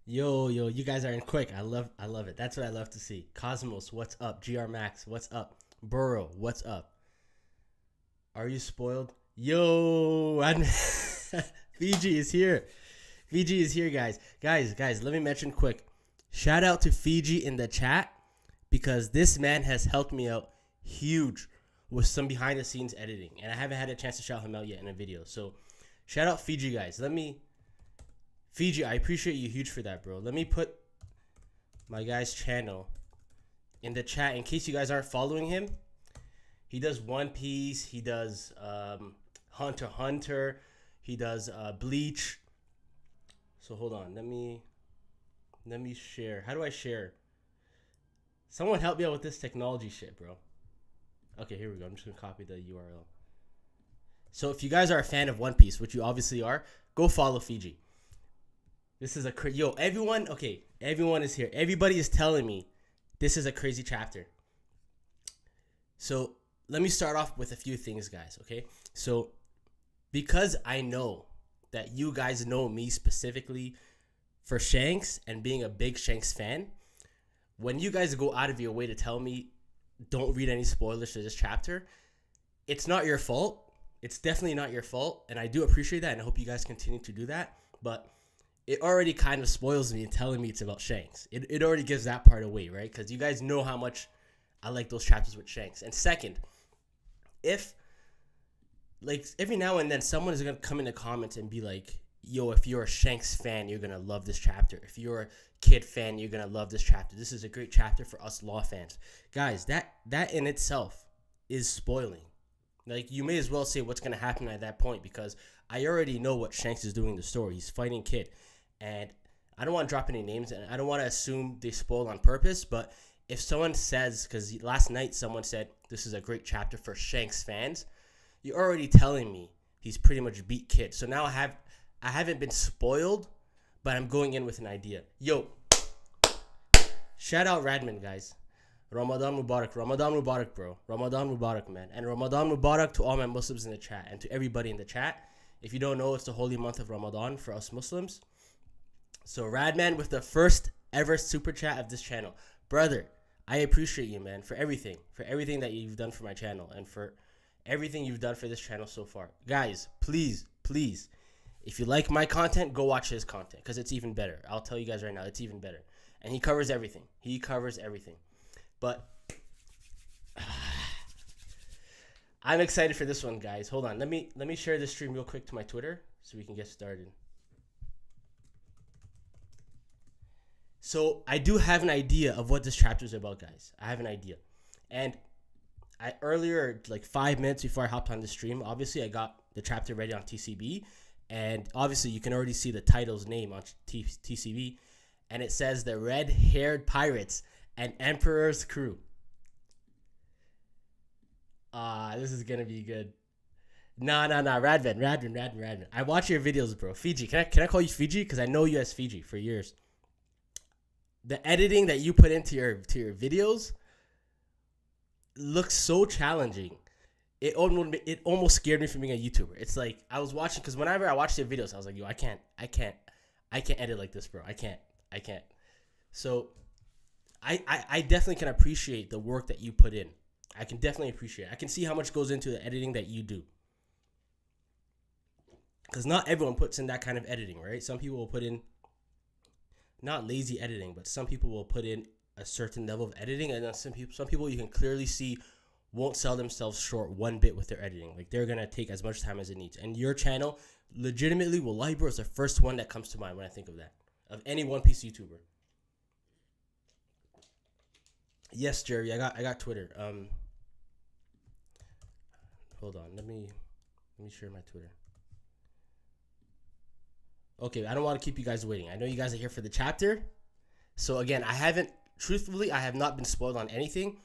Yo, you guys are in quick. I love it. That's what I love to see. Cosmos, what's up? GR Max, what's up? Burrow, what's up? Are you spoiled? Yo, Fiji is here. Fiji is here, guys. Guys, let me mention quick. Shout out to Fiji in the chat because this man has helped me out huge with some behind the scenes editing, and I haven't had a chance to shout him out yet in a video. So, shout out Fiji, guys. Fiji, I appreciate you huge for that, bro. Let me put my guy's channel in the chat in case you guys aren't following him. He does One Piece. He does Hunter x Hunter. He does Bleach. So hold on. Let me share. How do I share? Someone help me out with this technology shit, bro. Okay, here we go. I'm just gonna copy the URL. So if you guys are a fan of One Piece, which you obviously are, go follow Fiji. This is everyone. Okay, everyone is here. Everybody is telling me this is a crazy chapter. So let me start off with a few things, guys. Okay, so because I know that you guys know me specifically for Shanks and being a big Shanks fan, when you guys go out of your way to tell me don't read any spoilers to this chapter, it's not your fault. It's definitely not your fault, and I do appreciate that, and I hope you guys continue to do that. But it already kind of spoils me in telling me it's about Shanks. It already gives that part away, right? Because you guys know how much I like those chapters with Shanks. And second, if, like, every now and then someone is going to come in the comments and be like, yo, if you're a Shanks fan, you're going to love this chapter. If you're a Kid fan, you're going to love this chapter. This is a great chapter for us Law fans. Guys, that in itself is spoiling. Like, you may as well say what's going to happen at that point because I already know what Shanks is doing in the story. He's fighting Kid. And I don't want to drop any names, and I don't want to assume they spoiled on purpose, but if someone says, because last night someone said this is a great chapter for Shanks fans, you're already telling me he's pretty much beat Kid. So now I haven't been spoiled, but I'm going in with an idea. Yo, shout out Radman, guys. Ramadan Mubarak, bro. Ramadan Mubarak, man. And Ramadan Mubarak to all my Muslims in the chat and to everybody in the chat. If you don't know, it's the holy month of Ramadan for us Muslims. So Radman with the first ever super chat of this channel. Brother, I appreciate you, man, for everything that you've done for my channel and for everything you've done for this channel so far. Guys, please, if you like my content, go watch his content because it's even better. I'll tell you guys right now, it's even better. And he covers everything. But I'm excited for this one, guys. Hold on. Let me share this stream real quick to my Twitter so we can get started. So I do have an idea of what this chapter is about, guys. I have an idea. And I earlier, like 5 minutes before I hopped on the stream, obviously I got the chapter ready on TCB. And obviously you can already see the title's name on TCB. And it says the red-haired pirates and Emperor's crew. This is going to be good. Nah. Radvan. I watch your videos, bro. Fiji. Can I call you Fiji? Because I know you as Fiji for years. The editing that you put into your videos looks so challenging. It almost scared me from being a YouTuber. It's like I was watching because whenever I watch your videos, I was like, yo, I can't edit like this, bro. I can't. So I definitely can appreciate the work that you put in. I can definitely appreciate it. I can see how much goes into the editing that you do. Because not everyone puts in that kind of editing, right? Some people will put in not lazy editing, but some people will put in a certain level of editing, and then some people you can clearly see won't sell themselves short one bit with their editing. Like they're gonna take as much time as it needs. And your channel, legitimately, wallahi bro, is the first one that comes to mind when I think of that, of any One Piece YouTuber. Yes, Jerry, I got Twitter. Hold on, let me share my Twitter. Okay, I don't want to keep you guys waiting. I know you guys are here for the chapter. So again, I have not been spoiled on anything,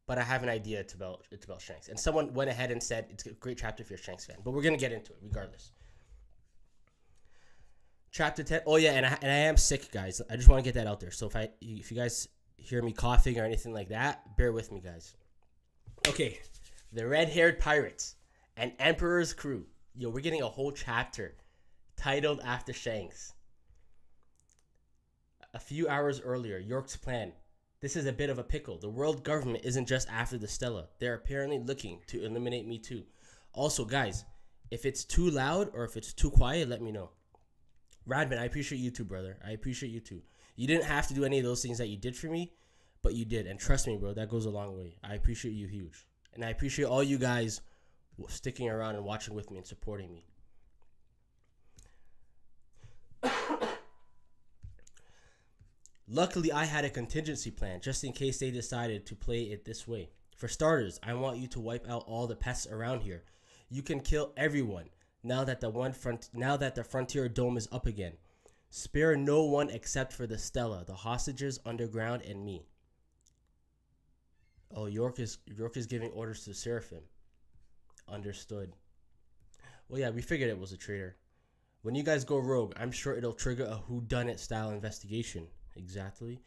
but I have an idea it's about Shanks. And someone went ahead and said it's a great chapter if you're a Shanks fan. But we're going to get into it regardless. Chapter 10. Oh yeah, and I am sick, guys. I just want to get that out there. So if you guys hear me coughing or anything like that, bear with me, guys. Okay, the red-haired pirates and Emperor's crew. Yo, we're getting a whole chapter titled after Shanks. A few hours earlier, York's plan. This is a bit of a pickle. The world government isn't just after the Stella. They're apparently looking to eliminate me too. Also, guys, if it's too loud or if it's too quiet, let me know. Radman, I appreciate you too, brother. I appreciate you too. You didn't have to do any of those things that you did for me, but you did. And trust me, bro, that goes a long way. I appreciate you huge. And I appreciate all you guys sticking around and watching with me and supporting me. Luckily, I had a contingency plan just in case they decided to play it this way. For starters, I want you to wipe out all the pests around here. You can kill everyone now that the frontier dome is up again. Spare no one except for the Stella, the hostages underground, and me. Oh, York is giving orders to Seraphim. Understood. Well, yeah, we figured it was a traitor. When you guys go rogue, I'm sure it'll trigger a whodunit style investigation. Exactly.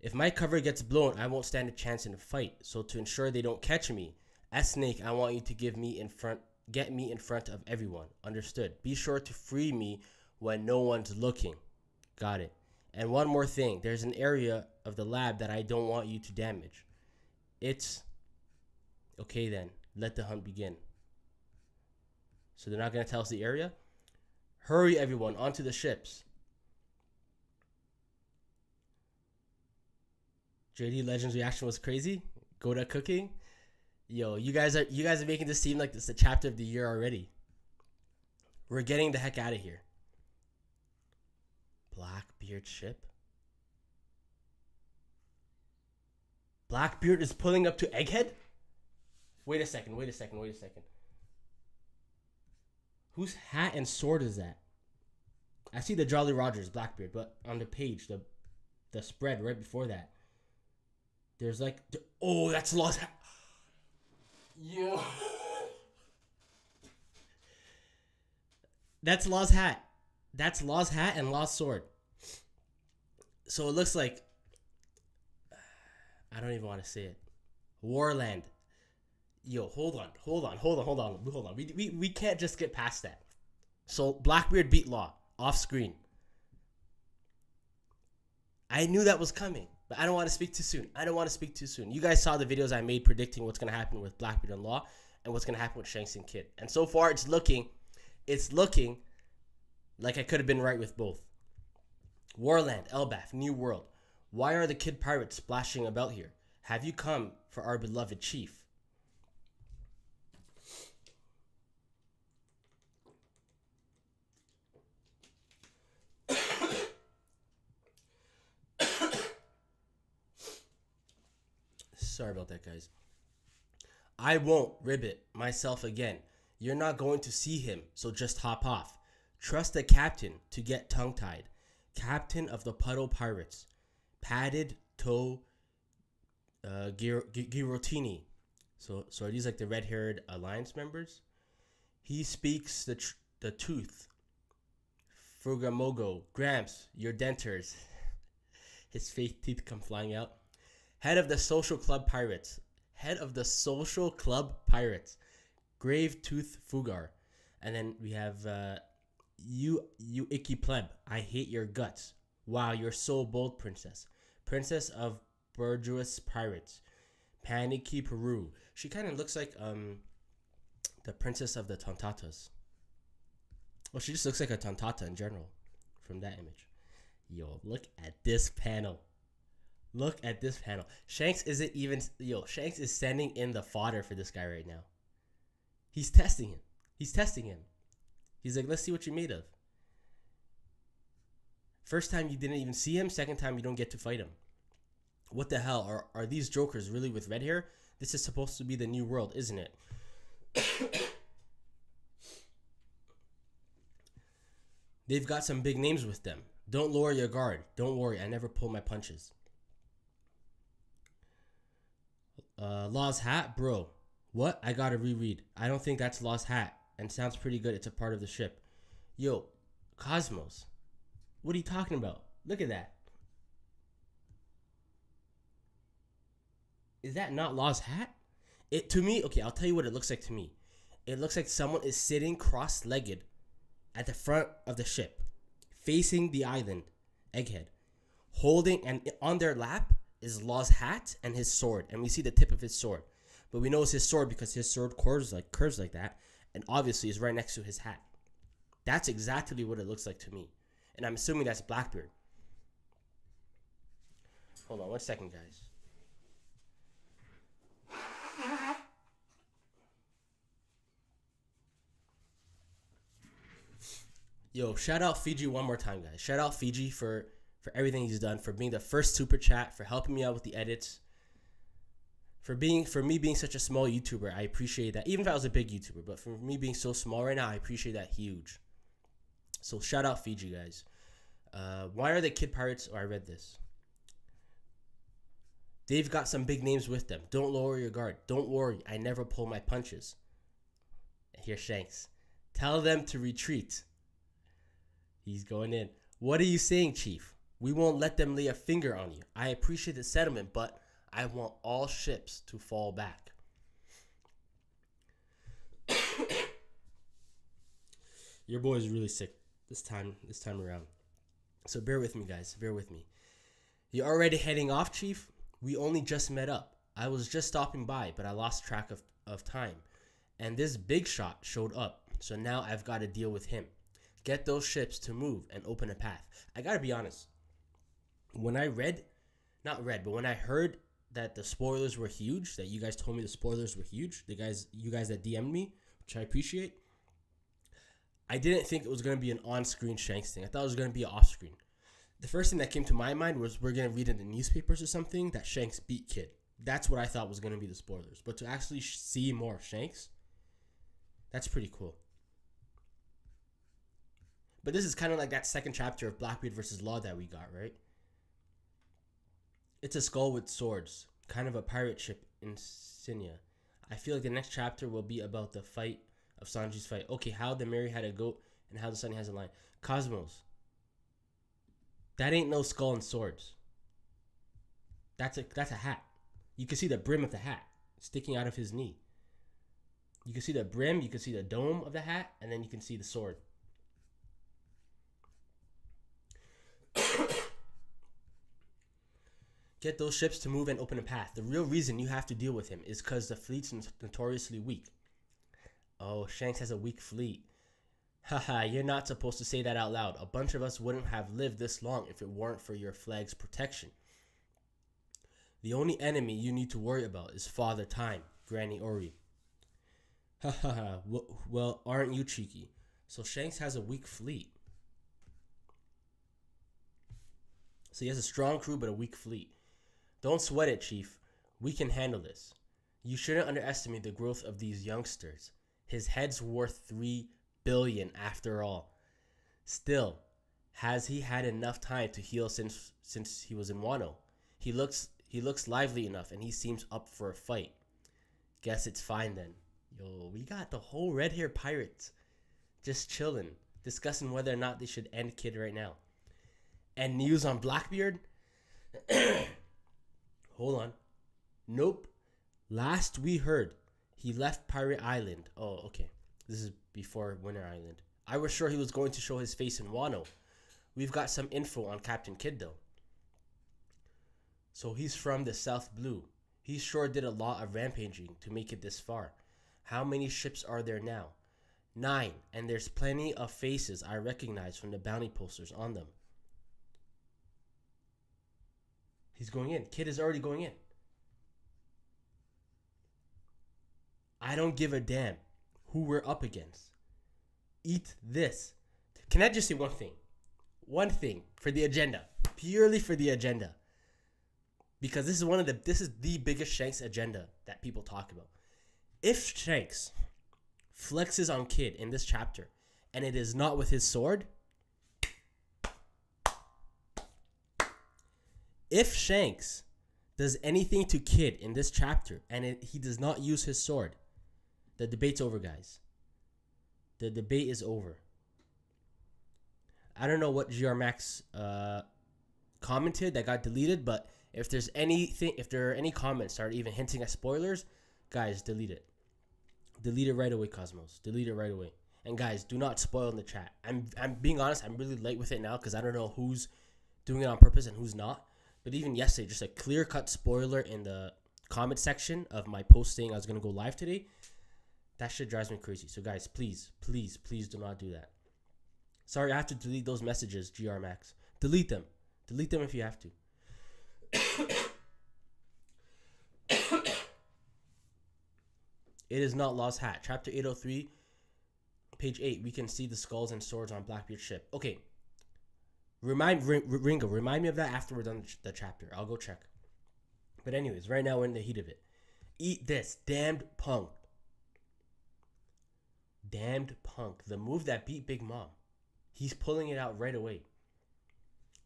If my cover gets blown, I won't stand a chance in a fight. So to ensure they don't catch me, S-Snake, I want you to get me in front of everyone. Understood. Be sure to free me when no one's looking. Got it. And one more thing. There's an area of the lab that I don't want you to damage. It's... Okay then. Let the hunt begin. So they're not going to tell us the area? Hurry, everyone. Onto the ships. JD Legends reaction was crazy. Go to cooking. Yo, you guys are making this seem like this is the chapter of the year already. We're getting the heck out of here. Blackbeard ship. Blackbeard is pulling up to Egghead? Wait a second. Whose hat and sword is that? I see the Jolly Rogers Blackbeard, but on the page, the spread right before that, there's like, oh, that's Law's hat. Yo. That's Law's hat. That's Law's hat and Law's sword. So it looks like, I don't even want to say it. Warland. Yo, hold on. We can't just get past that. So Blackbeard beat Law off screen. I knew that was coming. But I don't want to speak too soon. You guys saw the videos I made predicting what's going to happen with Blackbeard and Law and what's going to happen with Shanks and Kid. And so far, it's looking like I could have been right with both. Warland, Elbaf, New World. Why are the Kid Pirates splashing about here? Have you come for our beloved chief? Sorry about that, guys. I won't ribbit myself again. You're not going to see him, so just hop off. Trust the captain to get tongue-tied. Captain of the Puddle Pirates. Padded toe Girotini. So are these like the red-haired alliance members? He speaks the truth. Frugamogo. Gramps, your denters. His fake teeth come flying out. Head of the Social Club Pirates. Grave Tooth Fugar. And then we have you icky pleb. I hate your guts. Wow, you're so bold, princess. Princess of Burgess Pirates. Panicky Peru. She kind of looks like the princess of the Tontatas. Well, she just looks like a Tontata in general from that image. Yo, look at this panel. Shanks isn't even... Shanks is sending in the fodder for this guy right now. He's testing him. He's like, let's see what you're made of. First time you didn't even see him. Second time you don't get to fight him. What the hell? Are these jokers really with red hair? This is supposed to be the new world, isn't it? They've got some big names with them. Don't lower your guard. Don't worry, I never pull my punches. Law's hat? Bro. What? I gotta reread. I don't think that's Law's hat. And sounds pretty good. It's a part of the ship. Yo, Cosmos. What are you talking about? Look at that. Is that not Law's hat? It to me, okay, I'll tell you what it looks like to me. It looks like someone is sitting cross-legged at the front of the ship, facing the island, Egghead, holding, and on their lap is Law's hat and his sword, and we see the tip of his sword, but we know it's his sword because his sword curves like that, and obviously is right next to his hat. That's exactly what it looks like to me, and I'm assuming that's Blackbeard. Hold on 1 second, guys. Yo, shout out Fiji one more time, guys. Shout out Fiji for everything he's done, for being the first super chat, for helping me out with the edits, for me being such a small YouTuber. I appreciate that. Even if I was a big YouTuber, but for me being so small right now, I appreciate that huge. So shout out Fiji, guys. Why are the kid pirates? Oh, I read this. They've got some big names with them. Don't lower your guard. Don't worry, I never pull my punches. Here's Shanks. Tell them to retreat. He's going in. What are you saying, Chief? We won't let them lay a finger on you. I appreciate the settlement, but I want all ships to fall back. Your boy is really sick this time around. So bear with me, guys. Bear with me. You already heading off, Chief? We only just met up. I was just stopping by, but I lost track of time. And this big shot showed up. So now I've got to deal with him. Get those ships to move and open a path. I gotta be honest. When I heard that the spoilers were huge, that you guys told me the spoilers were huge, you guys that DM'd me, which I appreciate, I didn't think it was gonna be an on-screen Shanks thing. I thought it was gonna be an off-screen. The first thing that came to my mind was we're gonna read in the newspapers or something that Shanks beat Kid. That's what I thought was gonna be the spoilers. But to actually see more of Shanks, that's pretty cool. But this is kind of like that second chapter of Blackbeard versus Law that we got, right? It's a skull with swords, kind of a pirate ship insignia. I feel like the next chapter will be about the fight of Sanji's fight. Okay, how the Mary had a goat and how the Sunny has a lion. Cosmos. That ain't no skull and swords. That's a hat. You can see the brim of the hat sticking out of his knee. You can see the brim, you can see the dome of the hat, and then you can see the sword. Get those ships to move and open a path. The real reason you have to deal with him is because the fleet's notoriously weak. Oh, Shanks has a weak fleet. Haha, you're not supposed to say that out loud. A bunch of us wouldn't have lived this long if it weren't for your flag's protection. The only enemy you need to worry about is Father Time, Granny Ori. Haha, well, aren't you cheeky? So Shanks has a weak fleet. So he has a strong crew but a weak fleet. Don't sweat it, Chief. We can handle this. You shouldn't underestimate the growth of these youngsters. His head's worth 3 billion after all. Still, has he had enough time to heal since he was in Wano? He looks lively enough and he seems up for a fight. Guess it's fine then. Yo, we got the whole red hair pirates just chilling, discussing whether or not they should end Kid right now. And news on Blackbeard? Hold on. Nope. Last we heard, he left Pirate Island. Oh, okay. This is before Winter Island. I was sure he was going to show his face in Wano. We've got some info on Captain Kid though. So he's from the South Blue. He sure did a lot of rampaging to make it this far. How many ships are there now? 9, and there's plenty of faces I recognize from the bounty posters on them. He's going in. Kid is already going in. I don't give a damn who we're up against. Eat this. Can I just say one thing? One thing for the agenda. Purely for the agenda. Because this is the biggest Shanks agenda that people talk about. If Shanks flexes on Kid in this chapter and it is not with his sword, if Shanks does anything to Kid in this chapter and he does not use his sword, the debate's over, guys. The debate is over. I don't know what GR Max commented that got deleted, but if there are any comments that are even hinting at spoilers, guys, delete it. Delete it right away, Cosmos. Delete it right away. And guys, do not spoil in the chat. I'm being honest, I'm really late with it now because I don't know who's doing it on purpose and who's not. But even yesterday, just a clear-cut spoiler in the comment section of my post saying I was going to go live today. That shit drives me crazy. So guys, please, please, please do not do that. Sorry, I have to delete those messages, GR Max. Delete them. Delete them if you have to. It is not Lost Hat. Chapter 803, page 8. We can see the skulls and swords on Blackbeard's ship. Okay. Ringo, remind me of that after we're done the chapter. I'll go check. But anyways, right now we're in the heat of it. Eat this, damned punk. Damned punk. The move that beat Big Mom. He's pulling it out right away.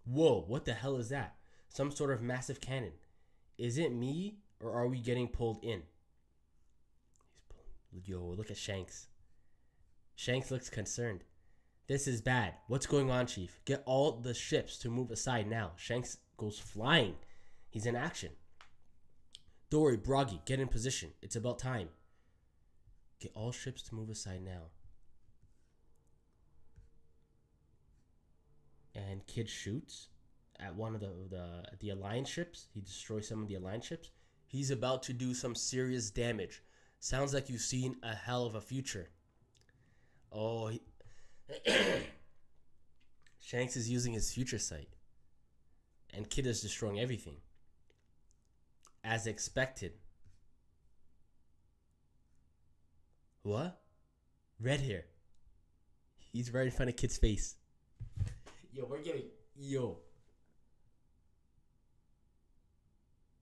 Whoa, what the hell is that? Some sort of massive cannon. Is it me or are we getting pulled in? Yo, look at Shanks. Shanks looks concerned. This is bad. What's going on, Chief? Get all the ships to move aside now. Shanks goes flying. He's in action. Dory, Broggy, get in position. It's about time. Get all ships to move aside now. And Kid shoots at one of the Alliance ships. He destroys some of the Alliance ships. He's about to do some serious damage. Sounds like you've seen a hell of a future. Oh, Shanks is using his future sight. And Kid is destroying everything. As expected. What? Red hair. He's right in front of Kid's face.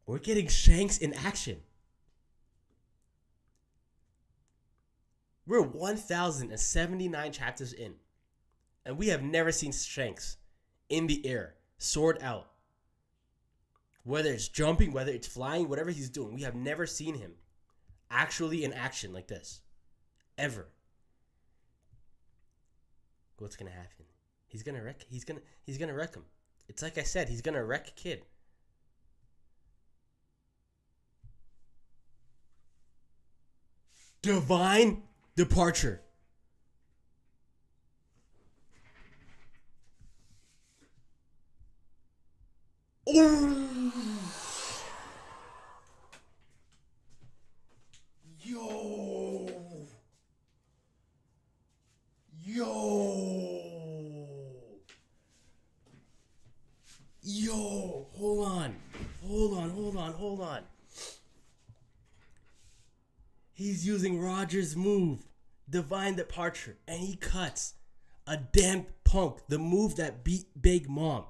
We're getting Shanks in action. We're 1,079 chapters in. And we have never seen Shanks in the air, sword out. Whether it's jumping, whether it's flying, whatever he's doing, we have never seen him actually in action like this. Ever. What's gonna happen? He's gonna wreck him. It's like I said, he's gonna wreck Kid. Divine departure. Oh. Yo, hold on. He's using Roger's move, Divine Departure, and he cuts a damn punk, the move that beat Big Mom.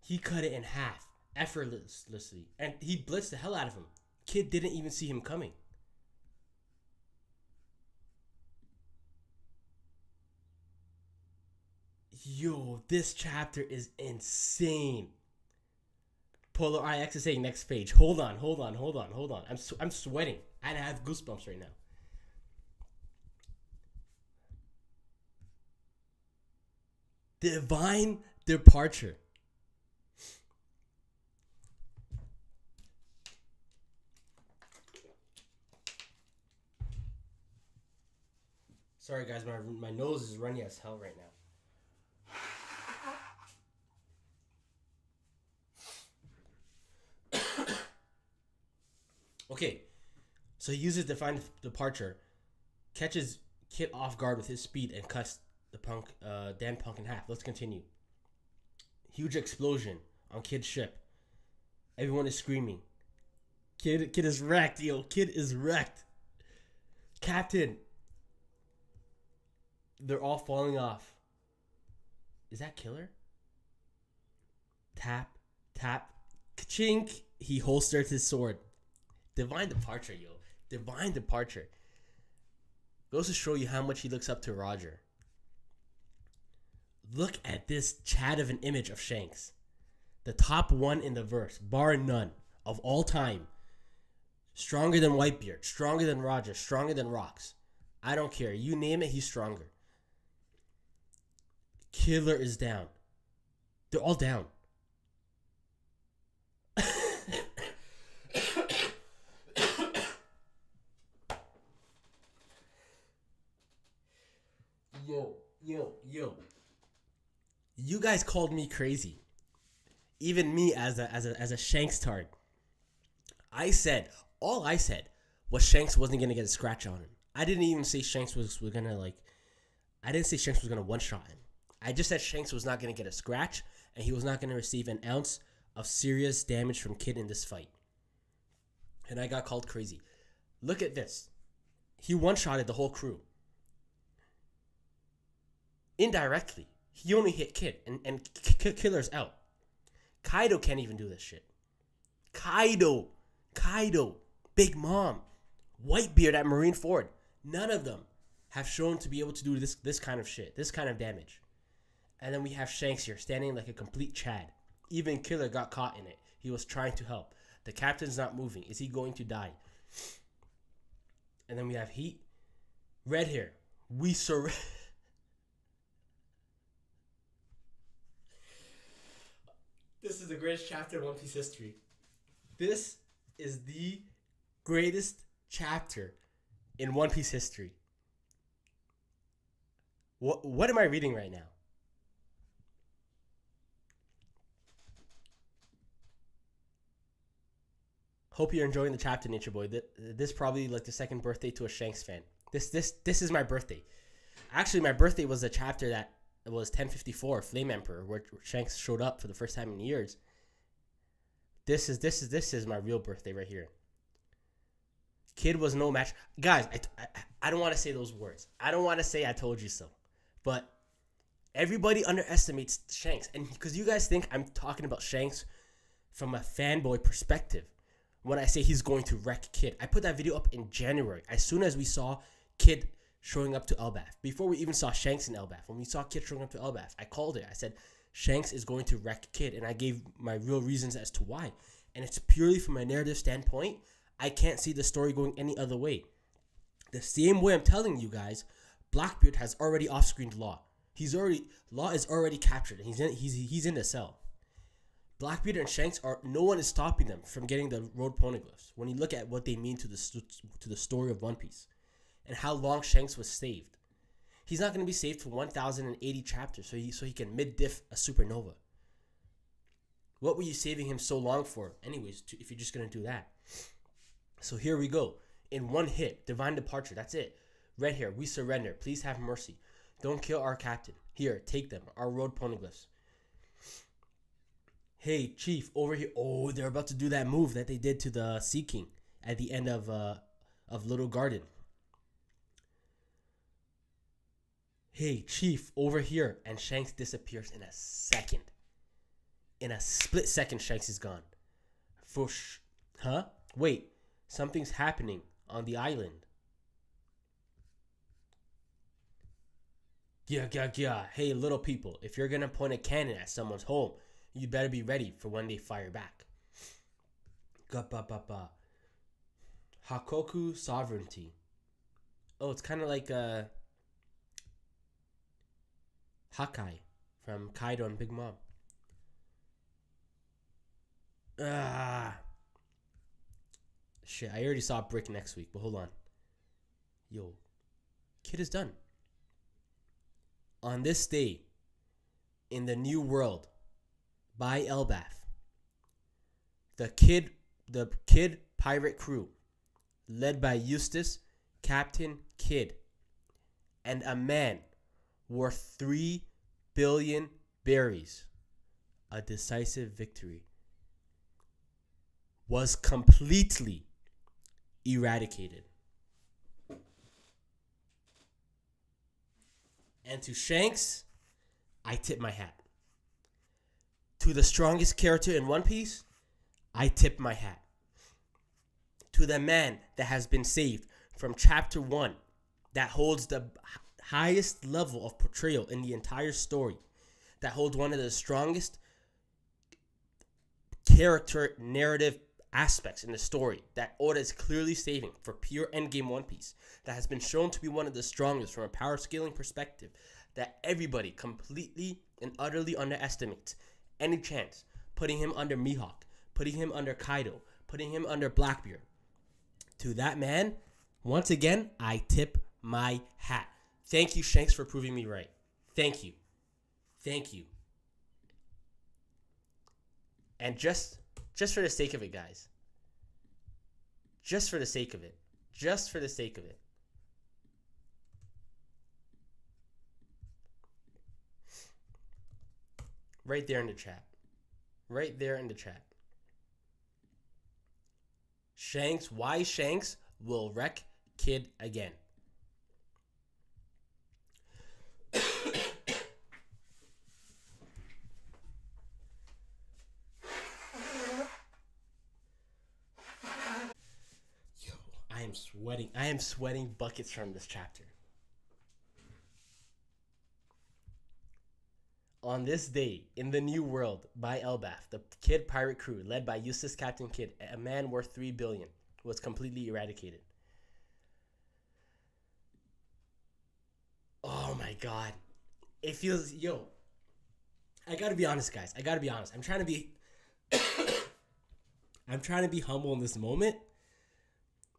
He cut it in half, effortlessly, and he blitzed the hell out of him. Kid didn't even see him coming. Yo, this chapter is insane. Polar IX is saying next page. Hold on. I'm sweating. I have goosebumps right now. Divine departure. Sorry guys, my nose is running as hell right now. Okay, so he uses Divine Departure, catches Kid off guard with his speed, and cuts the damn punk in half. Let's continue. Huge explosion on Kid's ship. Everyone is screaming. Kid is wrecked, yo. Kid is wrecked. Captain. They're all falling off. Is that Killer? Tap, ka-chink. He holsters his sword. Divine departure, yo. Divine departure. Goes to show you how much he looks up to Roger. Look at this chat of an image of Shanks. The top one in the verse, bar none, of all time. Stronger than Whitebeard, stronger than Roger, stronger than Rocks. I don't care. You name it, he's stronger. Killer is down. They're all down. Yo. You guys called me crazy. Even me as a Shanks tard. All I said was Shanks wasn't gonna get a scratch on him. I didn't even say Shanks was gonna I didn't say Shanks was gonna one shot him. I just said Shanks was not gonna get a scratch and he was not gonna receive an ounce of serious damage from Kid in this fight. And I got called crazy. Look at this. He one-shotted the whole crew. Indirectly. He only hit Kid and Killer's out. Kaido can't even do this shit. Kaido, Big Mom, Whitebeard at Marineford. None of them have shown to be able to do this kind of shit, this kind of damage. And then we have Shanks here standing like a complete Chad. Even Killer got caught in it. He was trying to help. The captain's not moving. Is he going to die? And then we have Heat. Red hair. We surrender. This is the greatest chapter in One Piece history. This is the greatest chapter in One Piece history. What am I reading right now? Hope you're enjoying the chapter, Nature Boy. This probably like the second birthday to a Shanks fan. This is my birthday. Actually, my birthday was a chapter that was 1054, Flame Emperor, where Shanks showed up for the first time in years. This is my real birthday right here. Kid was no match. Guys, I don't want to say those words. I don't want to say I told you so. But everybody underestimates Shanks. And because you guys think I'm talking about Shanks from a fanboy perspective when I say he's going to wreck Kid. I put that video up in January, as soon as we saw Kid showing up to Elbaf. Before we even saw Shanks in Elbaf. When we saw Kid showing up to Elbaf, I called it. I said, Shanks is going to wreck Kid. And I gave my real reasons as to why. And it's purely from a narrative standpoint. I can't see the story going any other way. The same way I'm telling you guys, Blackbeard has already off-screened Law. Law is already captured. And he's in the cell. Blackbeard and Shanks no one is stopping them from getting the road poneglyphs. When you look at what they mean to the story of One Piece and how long Shanks was saved, he's not going to be saved for 1,080 chapters, so he can mid-diff a supernova. What were you saving him so long for, anyways? If you're just going to do that, so here we go. In one hit, divine departure. That's it. Red hair, we surrender. Please have mercy. Don't kill our captain. Here, take them. Our road poneglyphs. Hey, Chief, over here. Oh, they're about to do that move that they did to the Sea King at the end of Little Garden. Hey, Chief, over here. And Shanks disappears in a second. In a split second, Shanks is gone. Huh? Wait, something's happening on the island. Yeah. Hey, little people, if you're gonna point a cannon at someone's home, you better be ready for when they fire back. Hakoku sovereignty. Oh, it's kind of like Hakai from Kaido and Big Mom. Shit, I already saw Brick next week, but hold on. Yo, Kid is done. On this day, in the new world, by Elbaf, the Kid pirate crew, led by Eustace, Captain Kid, and a man worth 3 billion berries, a decisive victory, was completely eradicated. And to Shanks, I tip my hat. To the strongest character in One Piece, I tip my hat. To the man that has been saved from chapter 1, that holds the highest level of portrayal in the entire story, that holds one of the strongest character narrative aspects in the story, that Oda is clearly saving for pure endgame One Piece, that has been shown to be one of the strongest from a power scaling perspective, that everybody completely and utterly underestimates any chance, putting him under Mihawk, putting him under Kaido, putting him under Blackbeard. To that man, once again, I tip my hat. Thank you, Shanks, for proving me right. Thank you. Thank you. And just for the sake of it, guys. Just for the sake of it. Just for the sake of it. Right there in the chat. Right there in the chat. Shanks, why Shanks will wreck Kid again. Yo, I am sweating. I am sweating buckets from this chapter. On this day, in the New World, by Elbaf, the Kid pirate crew, led by useless Captain Kidd, a man worth 3 billion, was completely eradicated. Oh my god. It feels, yo, I gotta be honest, guys. I gotta be honest. I'm trying to be humble in this moment,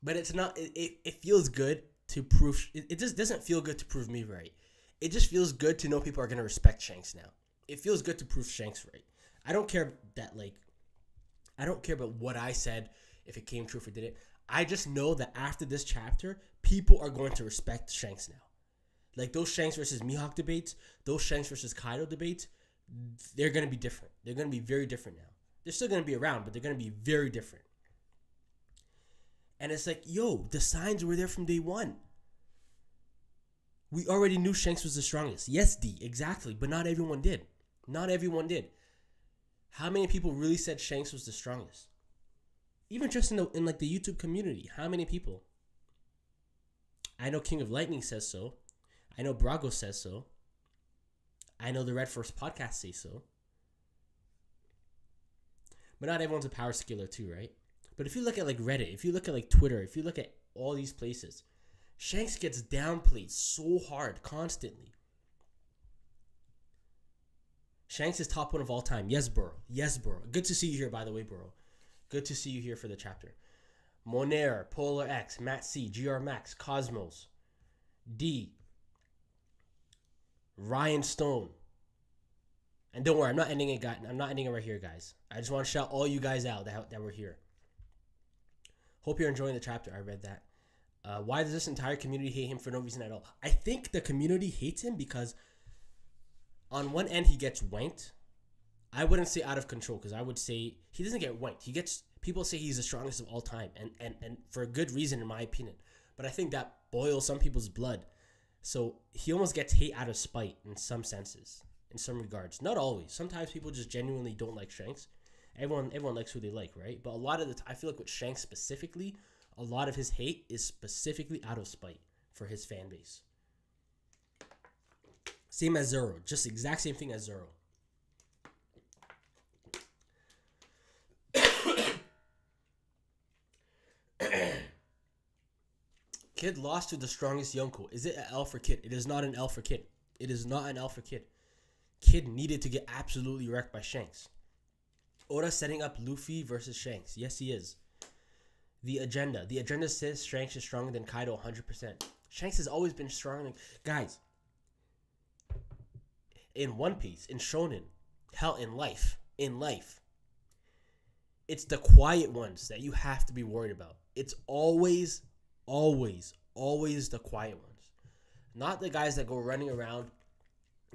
but it's not, it feels good to prove, it just doesn't feel good to prove me right. It just feels good to know people are gonna respect Shanks now. It feels good to prove Shanks right. I don't care that, like, I don't care about what I said, if it came true, if it didn't. I just know that after this chapter, people are going to respect Shanks now. Like those Shanks versus Mihawk debates, those Shanks versus Kaido debates, they're going to be different. They're going to be very different now. They're still going to be around, but they're going to be very different. And it's like, yo, the signs were there from day one. We already knew Shanks was the strongest. Yes, D, exactly. But not everyone did. Not everyone did. How many people really said Shanks was the strongest? Even just in like the YouTube community, how many people? I know King of Lightning says so. I know Brago says so. I know the Red Force podcast say so. But not everyone's a power skiller too, right? But if you look at like Reddit, if you look at like Twitter, if you look at all these places, Shanks gets downplayed so hard constantly. Shanks is top one of all time. Yes, Burrow. Yes, Burrow. Good to see you here, by the way, Burrow. Good to see you here for the chapter. Monair, Polar X, Matt C, GR Max, Cosmos, D, Ryan Stone. And don't worry, I'm not ending it, guys. I'm not ending it right here, guys. I just want to shout all you guys out that were here. Hope you're enjoying the chapter. I read that. Why does this entire community hate him for no reason at all? I think the community hates him because on one end he gets wanked. I wouldn't say out of control, because I would say he doesn't get wanked. People say he's the strongest of all time, and for a good reason in my opinion. But I think that boils some people's blood. So he almost gets hate out of spite in some senses, in some regards. Not always. Sometimes people just genuinely don't like Shanks. Everyone likes who they like, right? But a lot of the time, I feel like with Shanks specifically, a lot of his hate is specifically out of spite for his fan base. Same as Zoro. Just the exact same thing as Zoro. Kid lost to the strongest Yonko. Is it an L for Kid? It is not an L for Kid. It is not an L for Kid. Kid needed to get absolutely wrecked by Shanks. Oda setting up Luffy versus Shanks. Yes, he is. The agenda. The agenda says Shanks is stronger than Kaido 100%. Shanks has always been stronger than... Guys, in One Piece, in Shonen, hell, in life, it's the quiet ones that you have to be worried about. It's always the quiet ones. Not the guys that go running around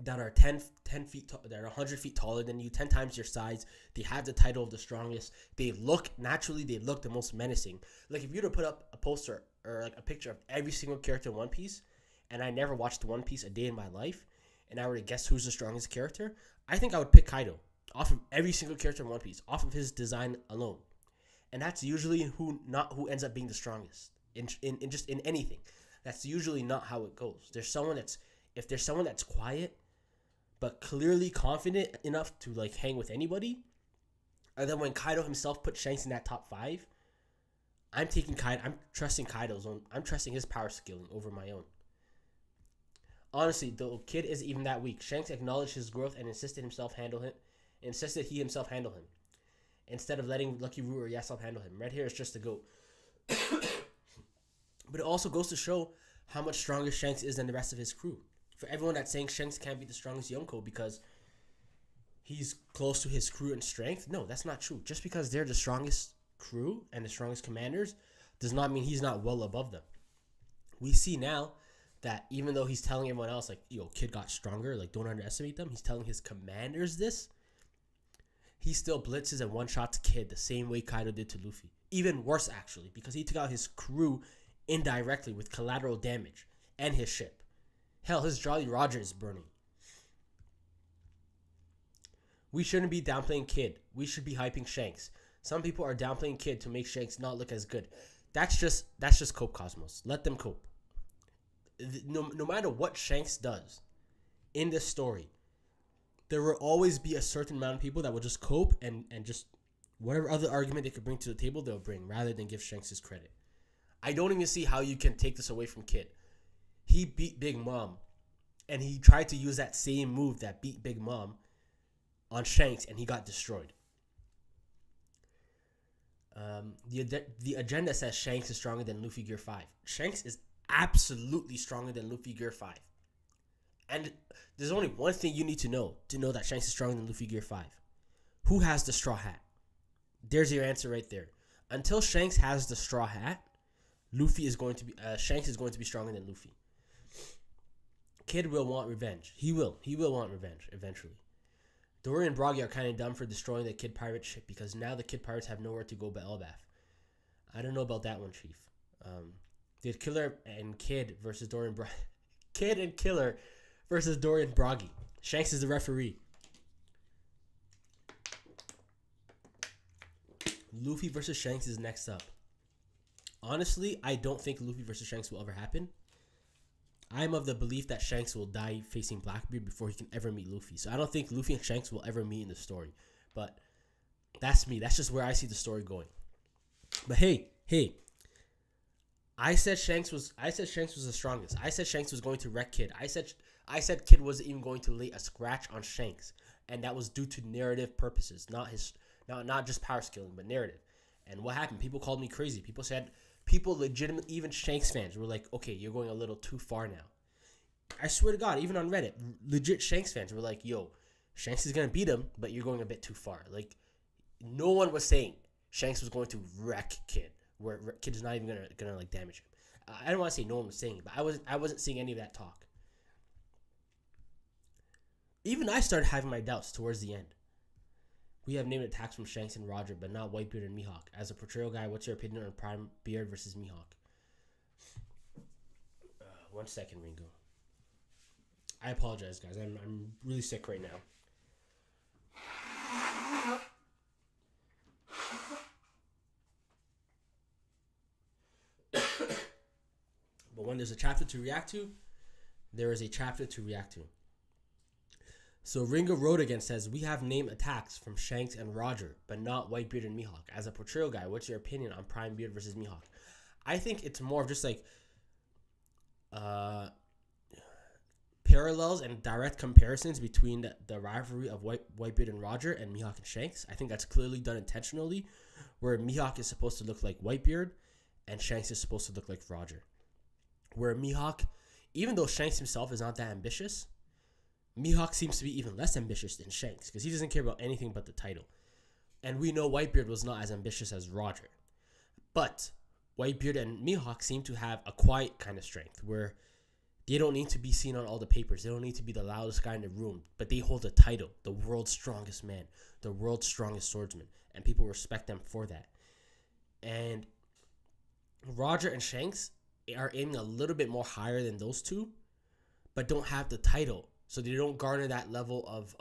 that are 10 feet tall, that are 100 feet taller than you, 10 times your size. They have the title of the strongest. They look the most menacing. Like if you were to put up a poster or like a picture of every single character in One Piece, and I never watched One Piece a day in my life, and I were to guess who's the strongest character, I think I would pick Kaido off of every single character in One Piece, off of his design alone. And that's usually who ends up being the strongest in anything. That's usually not how it goes. If there's someone that's quiet but clearly confident enough to like hang with anybody, and then when Kaido himself put Shanks in that top 5, I'm trusting I'm trusting his power scaling over my own. Honestly, the Kid isn't even that weak. Shanks acknowledged his growth and insisted he himself handle him, instead of letting Lucky Root or Yasop handle him. Red Hair is just a goat. But it also goes to show how much stronger Shanks is than the rest of his crew. For everyone that's saying Shanks can't be the strongest Yonko because he's close to his crew in strength, no, that's not true. Just because they're the strongest crew and the strongest commanders does not mean he's not well above them. We see now that even though he's telling everyone else, like, yo, Kid got stronger, like, don't underestimate them, he's telling his commanders this, he still blitzes and one-shots Kid the same way Kaido did to Luffy. Even worse, actually, because he took out his crew indirectly with collateral damage and his ship. Hell, his Jolly Roger is burning. We shouldn't be downplaying Kid. We should be hyping Shanks. Some people are downplaying Kid to make Shanks not look as good. That's just cope, Cosmos. Let them cope. No matter what Shanks does in this story, there will always be a certain amount of people that will just cope and just whatever other argument they could bring to the table, they'll bring rather than give Shanks his credit. I don't even see how you can take this away from Kid. He beat Big Mom, and he tried to use that same move that beat Big Mom on Shanks, and he got destroyed. The agenda says Shanks is stronger than Luffy Gear 5. Shanks is absolutely stronger than Luffy Gear 5. And there's only one thing you need to know that Shanks is stronger than Luffy Gear 5. Who has the straw hat? There's your answer right there. Until Shanks has the straw hat, Shanks is going to be stronger than Luffy. Kid will want revenge. He will want revenge eventually. Dory and Broggy are kind of dumb for destroying the Kid Pirate ship because now the Kid Pirates have nowhere to go but Elbaf. I don't know about that one, Chief. Did Killer and Kid versus Dory and Kid and Killer versus Dory and Broggy. Shanks is the referee. Luffy versus Shanks is next up. Honestly, I don't think Luffy versus Shanks will ever happen. I'm of the belief that Shanks will die facing Blackbeard before he can ever meet Luffy. So I don't think Luffy and Shanks will ever meet in the story. But that's me. That's just where I see the story going. But hey. I said Shanks was the strongest. I said Shanks was going to wreck Kid. I said Kid wasn't even going to lay a scratch on Shanks. And that was due to narrative purposes, not just power scaling, but narrative. And what happened? People called me crazy. People legitimately, even Shanks fans were like, okay, you're going a little too far now. I swear to God, even on Reddit, legit Shanks fans were like, yo, Shanks is going to beat him, but you're going a bit too far. Like, no one was saying Shanks was going to wreck Kid, where Kid is not even gonna like damage him. I don't want to say no one was saying it, but I wasn't seeing any of that talk. Even I started having my doubts towards the end. We have named attacks from Shanks and Roger, but not Whitebeard and Mihawk. As a portrayal guy, what's your opinion on Prime Beard versus Mihawk? 1 second, Ringo. I apologize, guys. I'm really sick right now. But when there's a chapter to react to, there is a chapter to react to. So Ringo Road again says, we have named attacks from Shanks and Roger, but not Whitebeard and Mihawk. As a portrayal guy, what's your opinion on Prime Beard versus Mihawk? I think it's more of just like parallels and direct comparisons between the rivalry of Whitebeard and Roger and Mihawk and Shanks. I think that's clearly done intentionally, where Mihawk is supposed to look like Whitebeard and Shanks is supposed to look like Roger. Where Mihawk, even though Shanks himself is not that ambitious, Mihawk seems to be even less ambitious than Shanks because he doesn't care about anything but the title. And we know Whitebeard was not as ambitious as Roger. But Whitebeard and Mihawk seem to have a quiet kind of strength where they don't need to be seen on all the papers. They don't need to be the loudest guy in the room. But they hold a title, the world's strongest man, the world's strongest swordsman. And people respect them for that. And Roger and Shanks are aiming a little bit more higher than those two, but don't have the title. So they don't garner that level of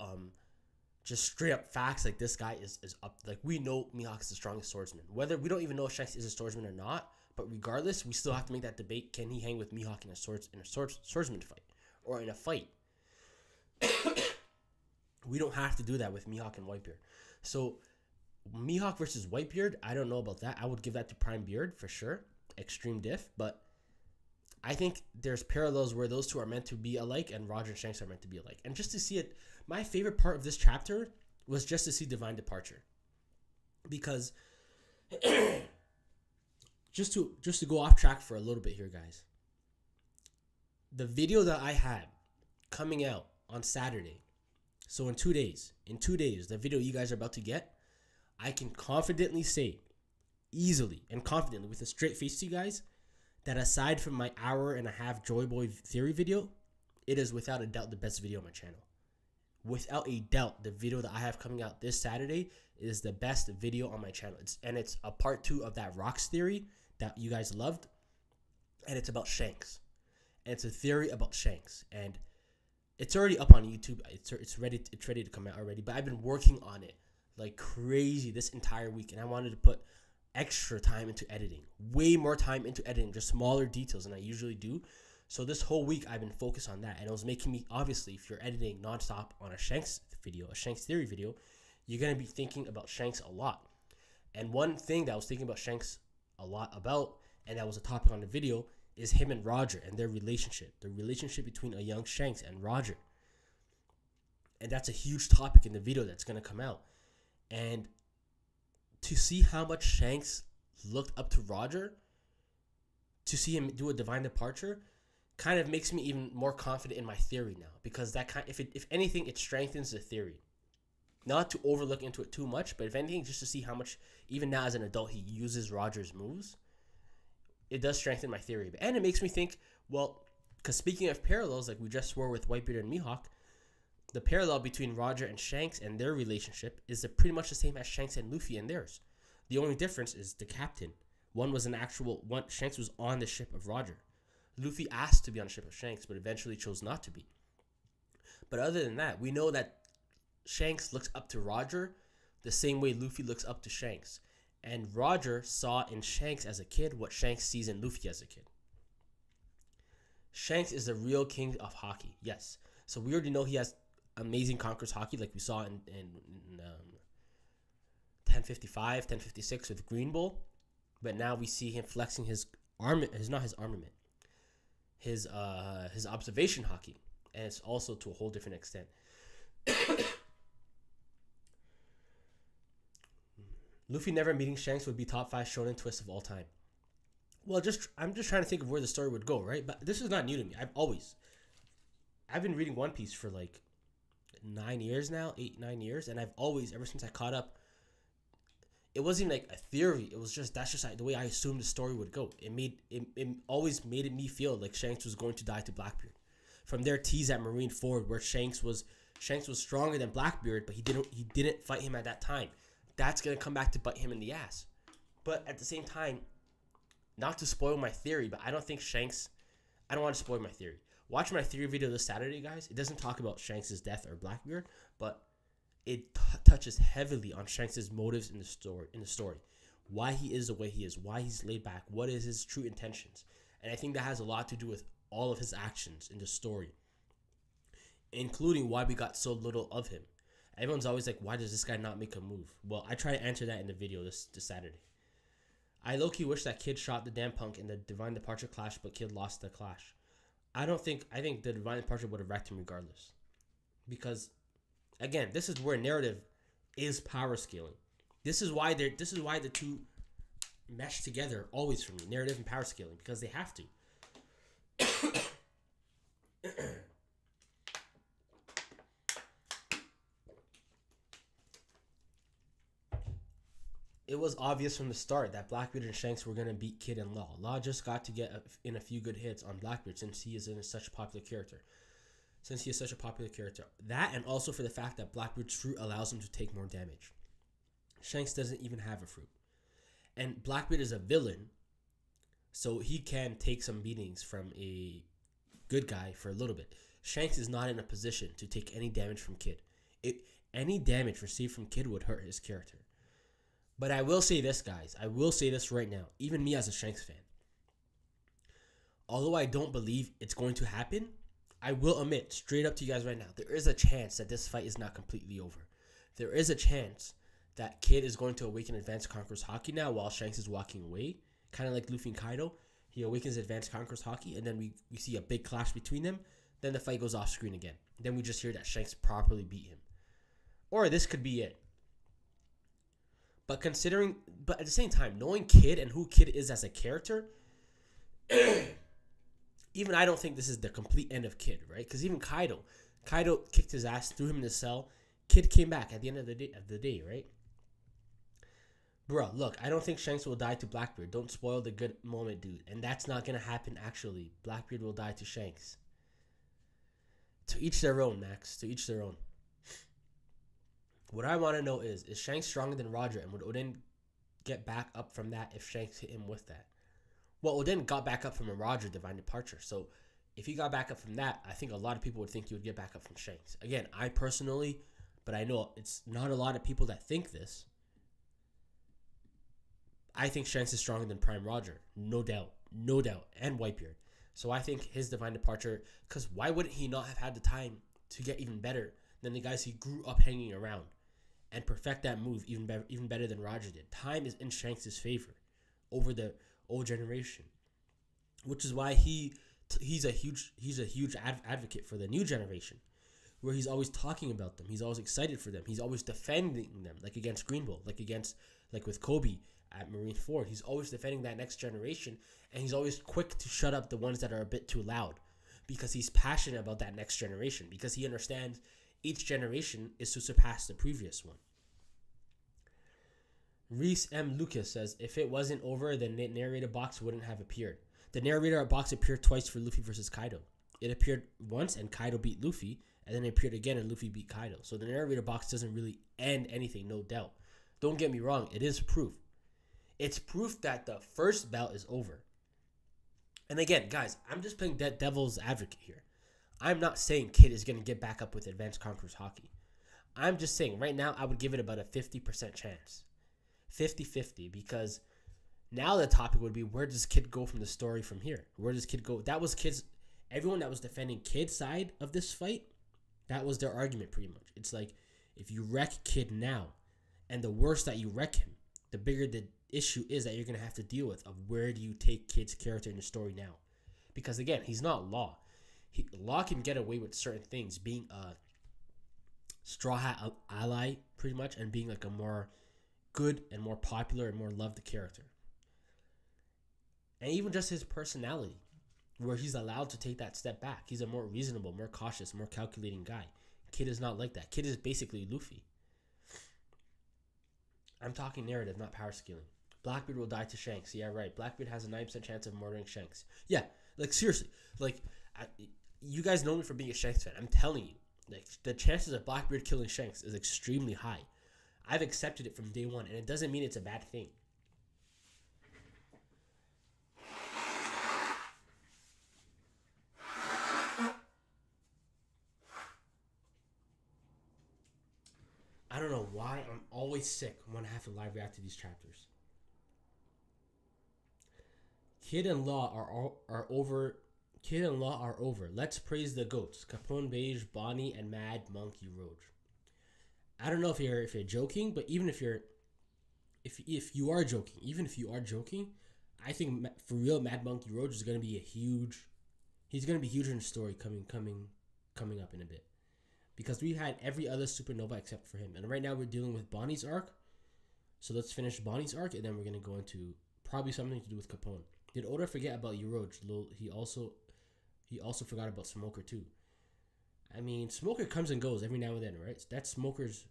just straight up facts like this guy is up. Like we know Mihawk is the strongest swordsman. Whether we don't even know if Shanks is a swordsman or not, but regardless, we still have to make that debate. Can he hang with Mihawk in a swordsman fight or in a fight? We don't have to do that with Mihawk and Whitebeard. So Mihawk versus Whitebeard, I don't know about that. I would give that to Prime Beard for sure. Extreme diff, but I think there's parallels where those two are meant to be alike and Roger and Shanks are meant to be alike. And just to see it, my favorite part of this chapter was just to see Divine Departure. Because just to go off track for a little bit here, guys. the video that I have coming out on Saturday, so in 2 days, the video you guys are about to get, I can confidently say, easily and confidently with a straight face to you guys, that aside from my 1.5-hour Joy Boy theory video, it is without a doubt the best video on my channel. Without a doubt, the video that I have coming out this Saturday is the best video on my channel. It's a part 2 of that rocks theory that you guys loved, and it's about Shanks. And it's a theory about Shanks, and it's already up on YouTube. It's ready to come out already, but I've been working on it like crazy this entire week, and I wanted to put extra time into editing, way more time into editing, just smaller details than I usually do. So this whole week I've been focused on that, and it was making me, obviously, if you're editing nonstop on a Shanks video, a Shanks theory video, you're going to be thinking about Shanks a lot. And one thing that I was thinking about Shanks a lot about, and that was a topic on the video, is him and Roger and their relationship, the relationship between a young Shanks and Roger. And that's a huge topic in the video that's going to come out. And to see how much Shanks looked up to Roger, to see him do a divine departure, kind of makes me even more confident in my theory now, because that if anything, it strengthens the theory. Not to overlook into it too much, but if anything, just to see how much, even now as an adult, he uses Roger's moves, it does strengthen my theory. And it makes me think, well, because speaking of parallels, like we just swore with Whitebeard and Mihawk, the parallel between Roger and Shanks and their relationship is pretty much the same as Shanks and Luffy and theirs. The only difference is the captain. Shanks was on the ship of Roger. Luffy asked to be on the ship of Shanks, but eventually chose not to be. But other than that, we know that Shanks looks up to Roger the same way Luffy looks up to Shanks. And Roger saw in Shanks as a kid what Shanks sees in Luffy as a kid. Shanks is the real king of hockey, yes. So we already know he has amazing Conquerors hockey, like we saw in 1055, 1056 with Green Bull. But now we see him flexing his observation hockey, and it's also to a whole different extent. Luffy never meeting Shanks would be top 5 shonen twist of all time. Well, I'm just trying to think of where the story would go, right? But this is not new to me. I've been reading One Piece for like 9 years now, 8-9 years, and I've always, ever since I caught up, it wasn't like a theory. It was that's just like the way I assumed the story would go. It always made me feel like Shanks was going to die to Blackbeard. From their tease at Marineford, where Shanks was stronger than Blackbeard, but he didn't fight him at that time. That's gonna come back to bite him in the ass. But at the same time, not to spoil my theory, but I don't think Shanks. I don't want to spoil my theory. Watch my theory video this Saturday, guys. It doesn't talk about Shanks' death or Blackbeard, but it touches heavily on Shanks' motives in the story. Why he is the way he is, why he's laid back, what is his true intentions. And I think that has a lot to do with all of his actions in the story, including why we got so little of him. Everyone's always like, why does this guy not make a move? Well, I try to answer that in the video this Saturday. I low-key wish that Kid shot the damn punk in the Divine Departure clash, but Kid lost the clash. I think the Divine Departure would have wrecked him regardless. Because, again, this is where narrative is power scaling. This is why the two mesh together always for me, narrative and power scaling, because they have to. It was obvious from the start that Blackbeard and Shanks were going to beat Kid and Law. Law just got to get in a few good hits on Blackbeard since he is such a popular character. That, and also for the fact that Blackbeard's fruit allows him to take more damage. Shanks doesn't even have a fruit. And Blackbeard is a villain, so he can take some beatings from a good guy for a little bit. Shanks is not in a position to take any damage from Kid. Any damage received from Kid would hurt his character. But I will say this, guys. I will say this right now. Even me as a Shanks fan. Although I don't believe it's going to happen, I will admit straight up to you guys right now, there is a chance that this fight is not completely over. There is a chance that Kid is going to awaken Advanced Conquerors Hockey now while Shanks is walking away. Kind of like Luffy and Kaido. He awakens Advanced Conquerors Hockey, and then we see a big clash between them. Then the fight goes off screen again. Then we just hear that Shanks properly beat him. Or this could be it. But at the same time, knowing Kid and who Kid is as a character, even I don't think this is the complete end of Kid, right? Because even Kaido kicked his ass, threw him in the cell. Kid came back at the end of the day, right? Bro, look, I don't think Shanks will die to Blackbeard. Don't spoil the good moment, dude. And that's not gonna happen. Actually, Blackbeard will die to Shanks. To each their own, Max. To each their own. What I want to know is Shanks stronger than Roger, and would Oden get back up from that if Shanks hit him with that? Well, Oden got back up from a Roger divine departure, so if he got back up from that, I think a lot of people would think he would get back up from Shanks. Again, I personally, but I know it's not a lot of people that think this. I think Shanks is stronger than Prime Roger, no doubt, and Whitebeard. So I think his divine departure, because why wouldn't he not have had the time to get even better than the guys he grew up hanging around and perfect that move even better than Roger did? Time is in Shanks' favor over the old generation, which is why he's a huge advocate for the new generation, where he's always talking about them, he's always excited for them, he's always defending them, like against Green Bull, like with Kobe at Marine Ford. He's always defending that next generation, and he's always quick to shut up the ones that are a bit too loud, because he's passionate about that next generation, because he understands each generation is to surpass the previous one. Reese M. Lucas says, if it wasn't over, the narrator box wouldn't have appeared. The narrator box appeared twice for Luffy versus Kaido. It appeared once and Kaido beat Luffy, and then it appeared again and Luffy beat Kaido. So the narrator box doesn't really end anything, no doubt. Don't get me wrong, it is proof. It's proof that the first bout is over. And again, guys, I'm just playing devil's advocate here. I'm not saying Kid is going to get back up with Advanced Conquerors Hockey. I'm just saying right now I would give it about a 50% chance. 50-50, because now the topic would be, where does Kid go from the story from here? Where does Kid go? That was Kid's, everyone that was defending Kid's side of this fight, that was their argument pretty much. It's like, if you wreck Kid now, and the worse that you wreck him, the bigger the issue is that you're going to have to deal with, of where do you take Kid's character in the story now? Because again, he's not Law. Law can get away with certain things, being a straw hat ally pretty much, and being like a more good and more popular and more loved character. And even just his personality, where he's allowed to take that step back. He's a more reasonable, more cautious, more calculating guy. Kid is not like that. Kid is basically Luffy. I'm talking narrative, not power scaling. Blackbeard will die to Shanks. Yeah, right. Blackbeard has a 9% chance of murdering Shanks. Yeah, like seriously. Like, you guys know me for being a Shanks fan. I'm telling you, like, the chances of Blackbeard killing Shanks is extremely high. I've accepted it from day one, and it doesn't mean it's a bad thing. I don't know why I'm always sick when I have to live react to these chapters. Kid and Law are over. Kid and Law are over. Let's praise the goats. Capone Beige, Bonnie, and Mad Monkey Roach. I don't know if you're joking, but even if you are joking, I think for real, Mad Monkey Roach is gonna be he's gonna be huge in the story coming up in a bit, because we had every other supernova except for him, and right now we're dealing with Bonnie's arc. So let's finish Bonnie's arc, and then we're gonna go into probably something to do with Capone. Did Oda forget about Yoroge? He also forgot about Smoker too. I mean, Smoker comes and goes every now and then, right? That's Smoker's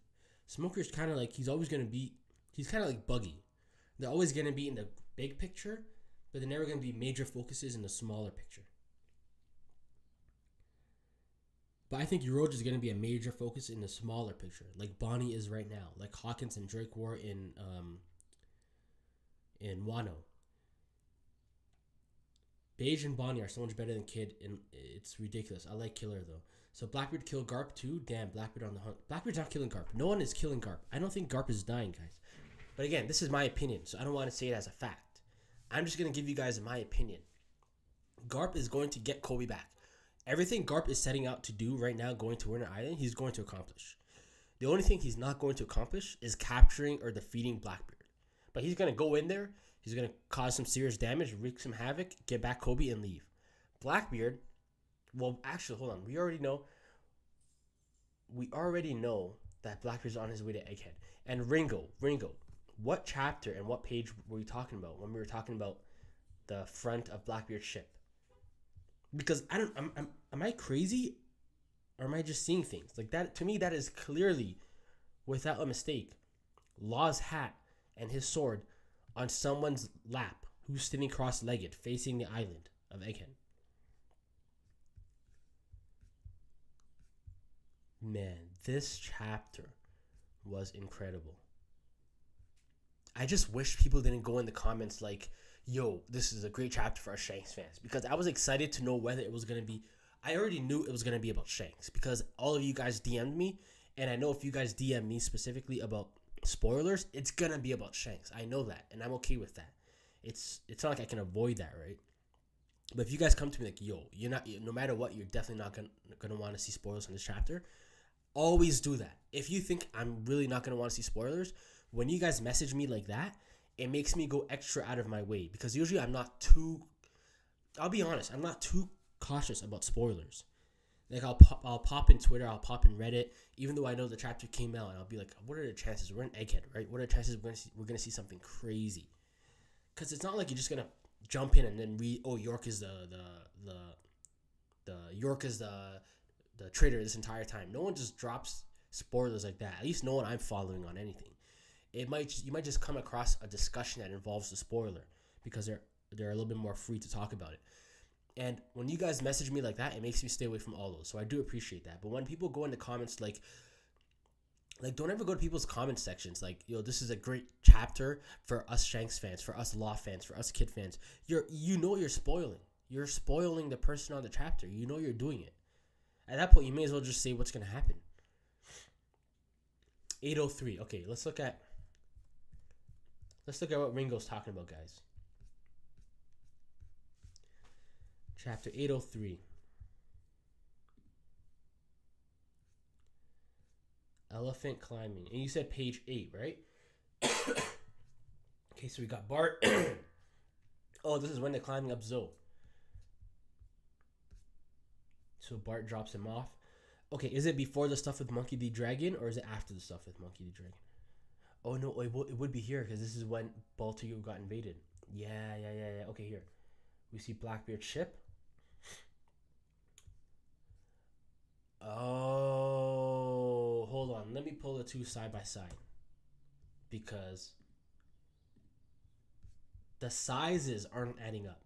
kind of like, he's kind of like Buggy. They're always going to be in the big picture, but they're never going to be major focuses in the smaller picture. But I think Yoroge is going to be a major focus in the smaller picture, like Bonnie is right now, like Hawkins and Drake were in Wano. Beige and Bonnie are so much better than Kid, and it's ridiculous. I like Killer though. So Blackbeard killed Garp too? Damn, Blackbeard on the hunt. Blackbeard's not killing Garp. No one is killing Garp. I don't think Garp is dying, guys. But again, this is my opinion, so I don't want to say it as a fact. I'm just going to give you guys my opinion. Garp is going to get Kobe back. Everything Garp is setting out to do right now, going to Winter Island, he's going to accomplish. The only thing he's not going to accomplish is capturing or defeating Blackbeard. But he's going to go in there, he's going to cause some serious damage, wreak some havoc, get back Kobe, and leave. Blackbeard, well, actually, hold on. We already know that Blackbeard's on his way to Egghead. And Ringo, what chapter and what page were we talking about when we were talking about the front of Blackbeard's ship? Because I don't. Am I crazy, or am I just seeing things like that? To me, that is clearly, without a mistake, Law's hat and his sword on someone's lap who's sitting cross-legged facing the island of Egghead. Man, this chapter was incredible. I just wish people didn't go in the comments like, yo, this is a great chapter for our Shanks fans. Because I was excited to know whether it was going to be. I already knew it was going to be about Shanks. Because all of you guys DM'd me. And I know if you guys DM me specifically about spoilers, it's going to be about Shanks. I know that. And I'm okay with that. It's not like I can avoid that, right? But if you guys come to me like, yo, you're not, no matter what, you're definitely not gonna want to see spoilers in this chapter. Always do that. If you think I'm really not gonna want to see spoilers, when you guys message me like that, it makes me go extra out of my way because usually I'm not too. I'll be honest, I'm not too cautious about spoilers. Like I'll pop in Twitter, I'll pop in Reddit, even though I know the chapter came out, and I'll be like, what are the chances? We're in Egghead, right? What are the chances we're gonna see something crazy? Because it's not like you're just gonna jump in and then read. Oh, York is the York is the traitor this entire time. No one just drops spoilers like that. At least no one I'm following on anything. You might just come across a discussion that involves the spoiler because they're a little bit more free to talk about it. And when you guys message me like that, it makes me stay away from all those. So I do appreciate that. But when people go in the comments like don't ever go to people's comment sections like, yo, this is a great chapter for us Shanks fans, for us Law fans, for us Kid fans. You're spoiling. You're spoiling the person on the chapter. You know you're doing it. At that point, you may as well just say what's gonna happen. 803. Okay, let's look at what Ringo's talking about, guys. Chapter 803. Elephant climbing. And you said page 8, right? Okay, so we got Bart. Oh, this is when they're climbing up Zoe. So Bart drops him off. Okay, is it before the stuff with Monkey D. Dragon, or is it after the stuff with Monkey D. Dragon? Oh, no, it would be here, because this is when Baltimore got invaded. Yeah. Okay, here. We see Blackbeard's ship. Oh, hold on. Let me pull the two side by side. Because the sizes aren't adding up.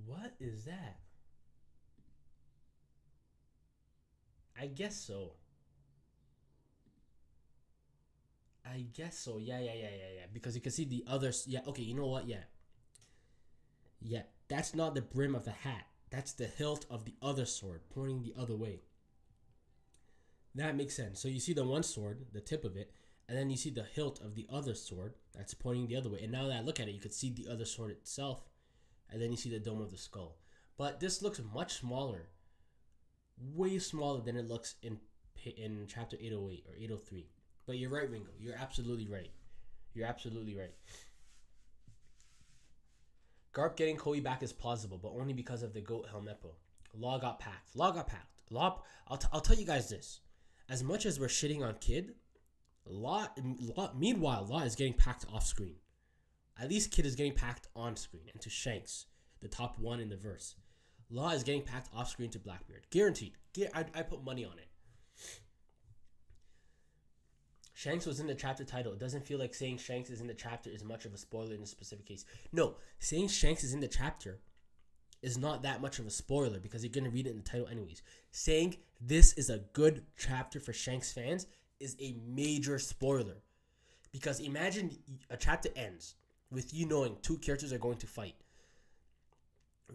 What is that? I guess so. Yeah. Because you can see the others. Yeah, okay, you know what? Yeah, that's not the brim of the hat. That's the hilt of the other sword, pointing the other way. That makes sense. So you see the one sword, the tip of it, and then you see the hilt of the other sword that's pointing the other way. And now that I look at it, you can see the other sword itself, and then you see the dome of the skull. But this looks much smaller, way smaller than it looks in chapter 808 or 803. But you're right, Ringo. You're absolutely right. Garp getting Kobe back is plausible, but only because of the goat Helmeppo. Law got packed. I'll tell you guys this. As much as we're shitting on Kid, meanwhile, Law is getting packed off screen. At least Kid is getting packed on screen. And to Shanks, the top one in the verse. Law is getting packed off screen to Blackbeard. Guaranteed. I put money on it. Shanks was in the chapter title. It doesn't feel like saying Shanks is in the chapter is much of a spoiler in this specific case. No, saying Shanks is in the chapter is not that much of a spoiler because you're going to read it in the title anyways. Saying this is a good chapter for Shanks fans is a major spoiler. Because imagine a chapter ends with you knowing two characters are going to fight.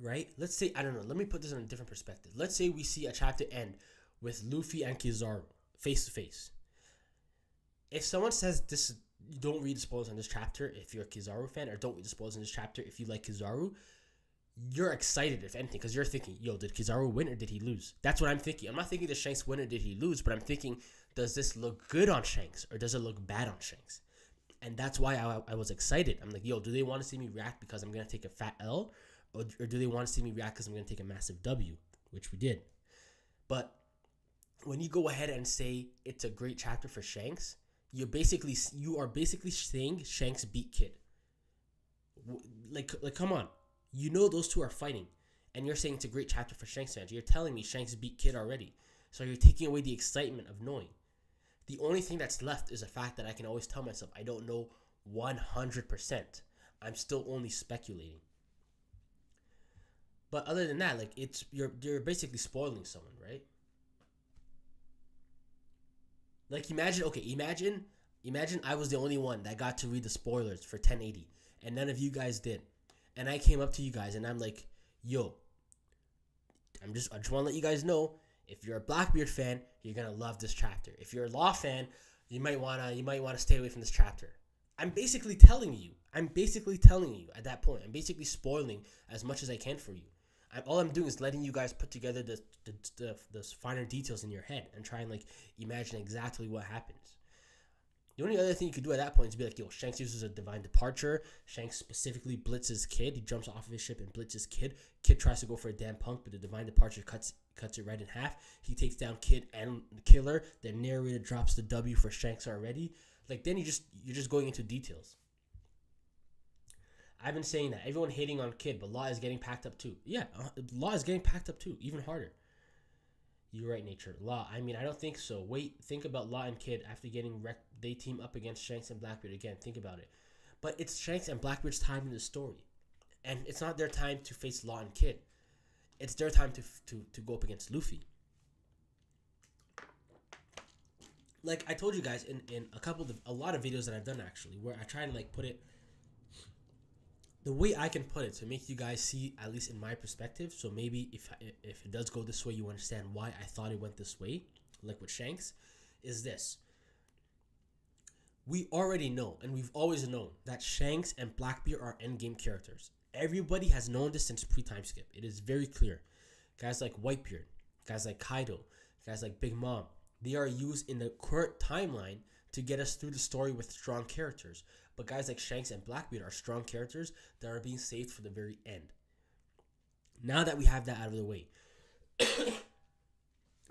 Right? Let's say, I don't know, let me put this in a different perspective. Let's say we see a chapter end with Luffy and Kizaru face to face. If someone says this, you don't read the spoilers in this chapter if you're a Kizaru fan, or don't read the spoilers in this chapter if you like Kizaru, you're excited if anything because you're thinking, yo, did Kizaru win or did he lose? That's what I'm thinking. I'm not thinking does Shanks win or did he lose, but I'm thinking, does this look good on Shanks or does it look bad on Shanks? And that's why I was excited. I'm like, yo, do they want to see me react because I'm going to take a fat L, or do they want to see me react because I'm going to take a massive W, which we did. But when you go ahead and say it's a great chapter for Shanks, you are basically saying Shanks beat Kid. Like come on, you know those two are fighting, and you're saying it's a great chapter for Shanks fans. You're telling me Shanks beat Kid already, so you're taking away the excitement of knowing. The only thing that's left is the fact that I can always tell myself I don't know 100%. I'm still only speculating. But other than that, like you're basically spoiling someone, right? Like imagine I was the only one that got to read the spoilers for 1080 and none of you guys did. And I came up to you guys and I'm like, "Yo, I just want to let you guys know, if you're a Blackbeard fan, you're going to love this chapter. If you're a Law fan, you might want to stay away from this chapter." I'm basically telling you at that point. I'm basically spoiling as much as I can for you. All I'm doing is letting you guys put together the finer details in your head and try and like imagine exactly what happens. The only other thing you could do at that point is be like, yo, Shanks uses a divine departure. Shanks specifically blitzes Kid. He jumps off of his ship and blitzes Kid. Kid tries to go for a damn punk, but the divine departure cuts it right in half. He takes down Kid and the Killer. The narrator drops the W for Shanks already. Like then you're just going into details. I've been saying that. Everyone hating on Kid, but Law is getting packed up too. Yeah, Law is getting packed up too, even harder. You're right, Nature. Law, I mean, I don't think so. Wait, think about Law and Kid after getting wrecked. They team up against Shanks and Blackbeard again. Think about it. But it's Shanks and Blackbeard's time in the story. And it's not their time to face Law and Kid. It's their time to go up against Luffy. Like I told you guys in a lot of videos that I've done actually, where I try to like put it the way I can put it to make you guys see, at least in my perspective. So maybe if it does go this way, you understand why I thought it went this way, like with Shanks, is this. We already know, and we've always known, that Shanks and Blackbeard are endgame characters. Everybody has known this since pre-time skip. It is very clear. Guys like Whitebeard, guys like Kaido, guys like Big Mom, they are used in the current timeline to get us through the story with strong characters. But guys like Shanks and Blackbeard are strong characters that are being saved for the very end. Now that we have that out of the way,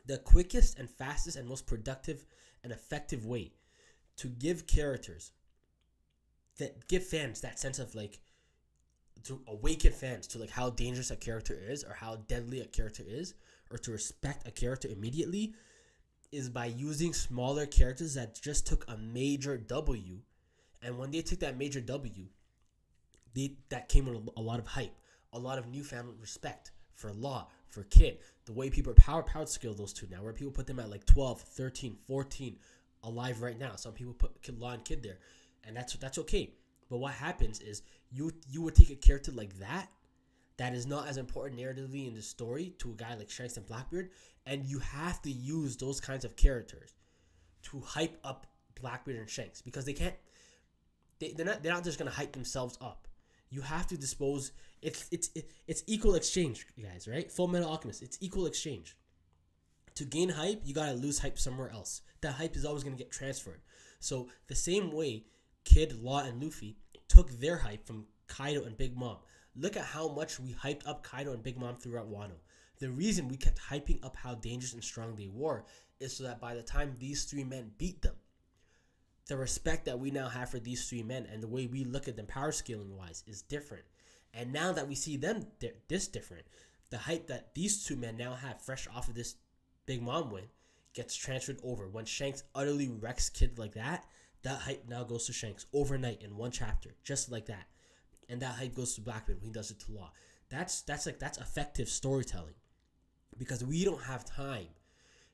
the quickest and fastest and most productive and effective way to give fans that sense of like, to awaken fans to like how dangerous a character is or how deadly a character is, or to respect a character immediately, is by using smaller characters that just took a major W. And when they took that major W, that came with a lot of hype, a lot of newfound respect for Law, for Kid. The way people are power skill those two now, where people put them at like 12, 13, 14, alive right now. Some people put Law and Kid there, and that's okay. But what happens is you would take a character like that is not as important narratively in the story to a guy like Shanks and Blackbeard, and you have to use those kinds of characters to hype up Blackbeard and Shanks, because they can't. They're not just gonna hype themselves up. You have to dispose. It's equal exchange, guys. Right? Full Metal Alchemist. It's equal exchange. To gain hype, you gotta lose hype somewhere else. That hype is always gonna get transferred. So the same way Kid, Law, and Luffy took their hype from Kaido and Big Mom. Look at how much we hyped up Kaido and Big Mom throughout Wano. The reason we kept hyping up how dangerous and strong they were is so that by the time these three men beat them, the respect that we now have for these three men and the way we look at them power scaling wise is different. And now that we see them this different, the hype that these two men now have fresh off of this Big Mom win gets transferred over. When Shanks utterly wrecks Kid like that hype now goes to Shanks overnight in one chapter, just like that. And that hype goes to Blackbeard when he does it to Law. That's effective storytelling, because we don't have time.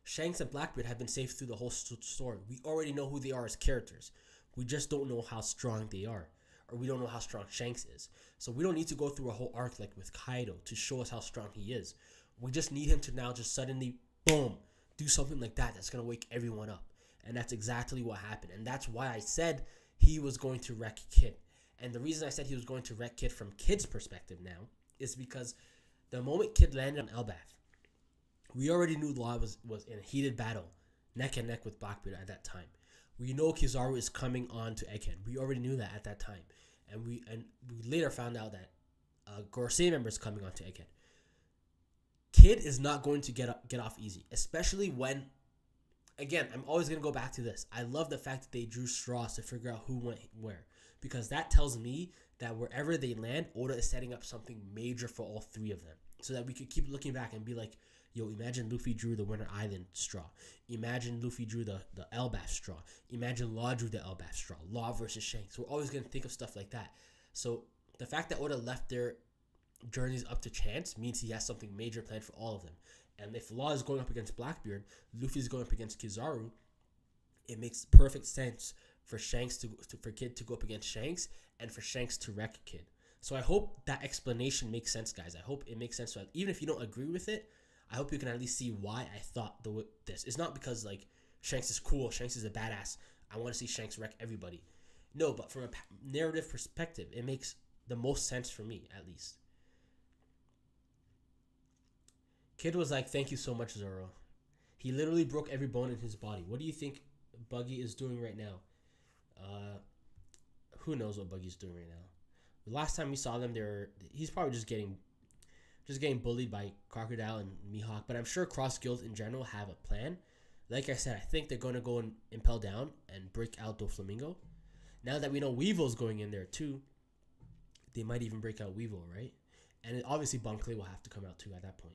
Shanks and Blackbeard have been saved through the whole story. We already know who they are as characters. We just don't know how strong they are, or we don't know how strong Shanks is. So we don't need to go through a whole arc like with Kaido to show us how strong he is. We just need him to now just suddenly, boom, do something like that that's going to wake everyone up. And that's exactly what happened. And that's why I said he was going to wreck Kid. And the reason I said he was going to wreck Kid from Kid's perspective now is because the moment Kid landed on Elbaf, we already knew Law was in a heated battle, neck and neck with Blackbeard at that time. We know Kizaru is coming on to Egghead. We already knew that at that time. And we later found out that Gorosei member is coming on to Egghead. Kid is not going to get off easy, especially when again, I'm always going to go back to this. I love the fact that they drew straws to figure out who went where, because that tells me that wherever they land, Oda is setting up something major for all three of them, so that we could keep looking back and be like, yo, imagine Luffy drew the Winter Island straw. Imagine Luffy drew the Elbaf straw. Imagine Law drew the Elbaf straw. Law versus Shanks. We're always going to think of stuff like that. So the fact that Oda left their journeys up to chance means he has something major planned for all of them. And if Law is going up against Blackbeard, Luffy is going up against Kizaru, it makes perfect sense for Shanks for Kid to go up against Shanks and for Shanks to wreck Kid. So I hope that explanation makes sense, guys. I hope it makes sense. So even if you don't agree with it, I hope you can at least see why I thought this. It's not because like Shanks is cool, Shanks is a badass, I want to see Shanks wreck everybody. No, but from a narrative perspective, it makes the most sense for me, at least. Kid was like, thank you so much, Zoro. He literally broke every bone in his body. What do you think Buggy is doing right now? Who knows what Buggy's doing right now? The last time we saw them, he's probably just getting bullied by Crocodile and Mihawk. But I'm sure Cross Guilds in general have a plan. Like I said, I think they're going to go and impel down and break out Doflamingo. Now that we know Weevil's going in there too, they might even break out Weevil, right? And obviously Bon Clay will have to come out too at that point.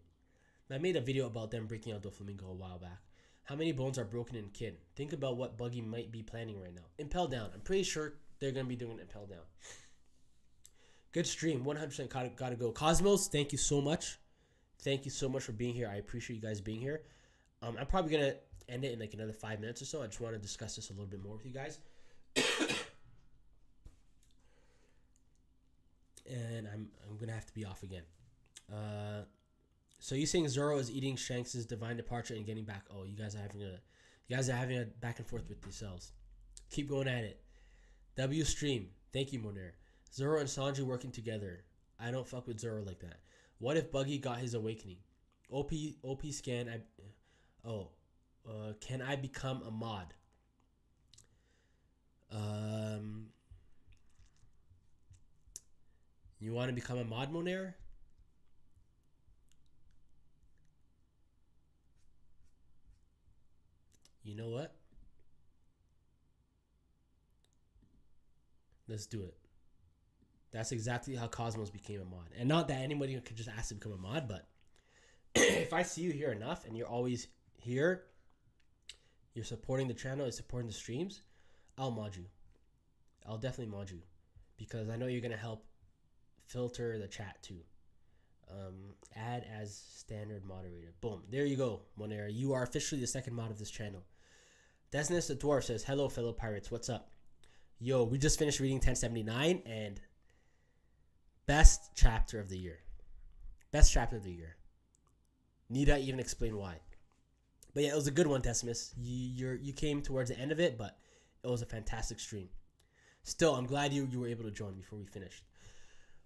I made a video about them breaking out Doflamingo a while back. How many bones are broken in Kid? Think about what Buggy might be planning right now. Impel down. I'm pretty sure they're going to be doing Impel down. Good stream. 100% gotta go. Cosmos, thank you so much. Thank you so much for being here. I appreciate you guys being here. I'm probably going to end it in like another 5 minutes or so. I just want to discuss this a little bit more with you guys. And I'm going to have to be off again. So you saying Zoro is eating Shanks' divine departure and getting back? Oh, you guys are having a back and forth with yourselves. Keep going at it. W stream. Thank you, Moner. Zoro and Sanji working together. I don't fuck with Zoro like that. What if Buggy got his awakening? OP scan. Can I become a mod? You want to become a mod, Moner? You know what? Let's do it. That's exactly how Cosmos became a mod. And not that anybody could just ask to become a mod, but if I see you here enough and you're always here, you're supporting the channel, you're supporting the streams, I'll mod you. I'll definitely mod you. Because I know you're going to help filter the chat too. Add as standard moderator. Boom. There you go, Monera. You are officially the second mod of this channel. Desness the Dwarf says, hello, fellow pirates. What's up? Yo, we just finished reading 1079 and best chapter of the year. Best chapter of the year. Need I even explain why? But yeah, it was a good one, Decimus. You came towards the end of it, but it was a fantastic stream. Still, I'm glad you were able to join before we finished.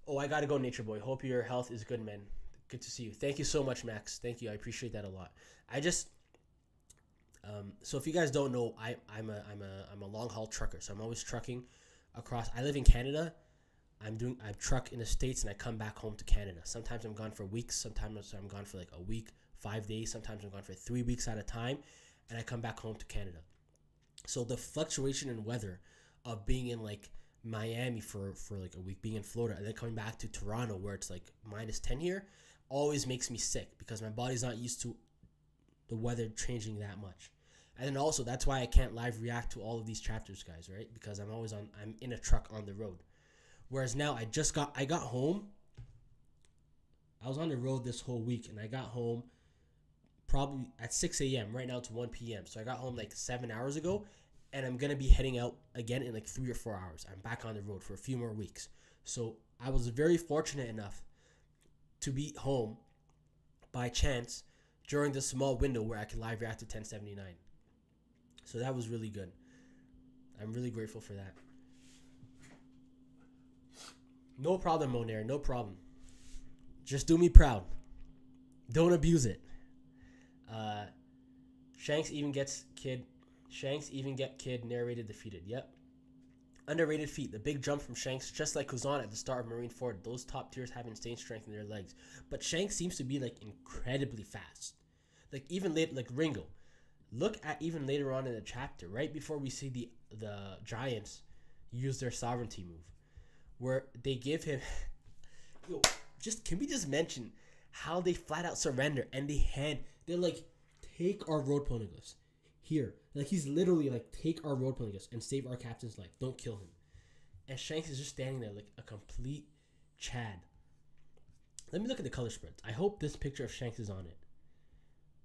Oh, I gotta go, Nature Boy. Hope your health is good, man. Good to see you. Thank you so much, Max. Thank you. I appreciate that a lot. So if you guys don't know, I'm a long haul trucker. So I'm always trucking across. I live in Canada. I truck in the States and I come back home to Canada. Sometimes I'm gone for weeks. Sometimes I'm gone for like a week, 5 days. Sometimes I'm gone for 3 weeks at a time, and I come back home to Canada. So the fluctuation in weather of being in like Miami for like a week, being in Florida, and then coming back to Toronto where it's like -10 here, always makes me sick because my body's not used to the weather changing that much. And then also that's why I can't live react to all of these chapters, guys, right? Because I'm in a truck on the road. Whereas now I got home. I was on the road this whole week and I got home probably at 6 a.m. right now to 1 p.m. So I got home like 7 hours ago, and I'm going to be heading out again in like 3 or 4 hours. I'm back on the road for a few more weeks. So I was very fortunate enough to be home by chance during the small window where I could live react to 1079. So that was really good. I'm really grateful for that. No problem, Monair. No problem. Just do me proud. Don't abuse it. Shanks even get Kid narrated defeated. Yep. Underrated feat. The big jump from Shanks, just like Kuzan at the start of Marineford. Those top tiers have insane strength in their legs. But Shanks seems to be like incredibly fast. Like even late, like Ringo. Look at even later on in the chapter, right before we see the giants use their sovereignty move, where they give him. Yo, can we just mention how they flat out surrender and they're like, take our road poneglyphs here. Like, he's literally like, take our road poneglyphs and save our captain's life. Don't kill him. And Shanks is just standing there like a complete Chad. Let me look at the color spreads. I hope this picture of Shanks is on it.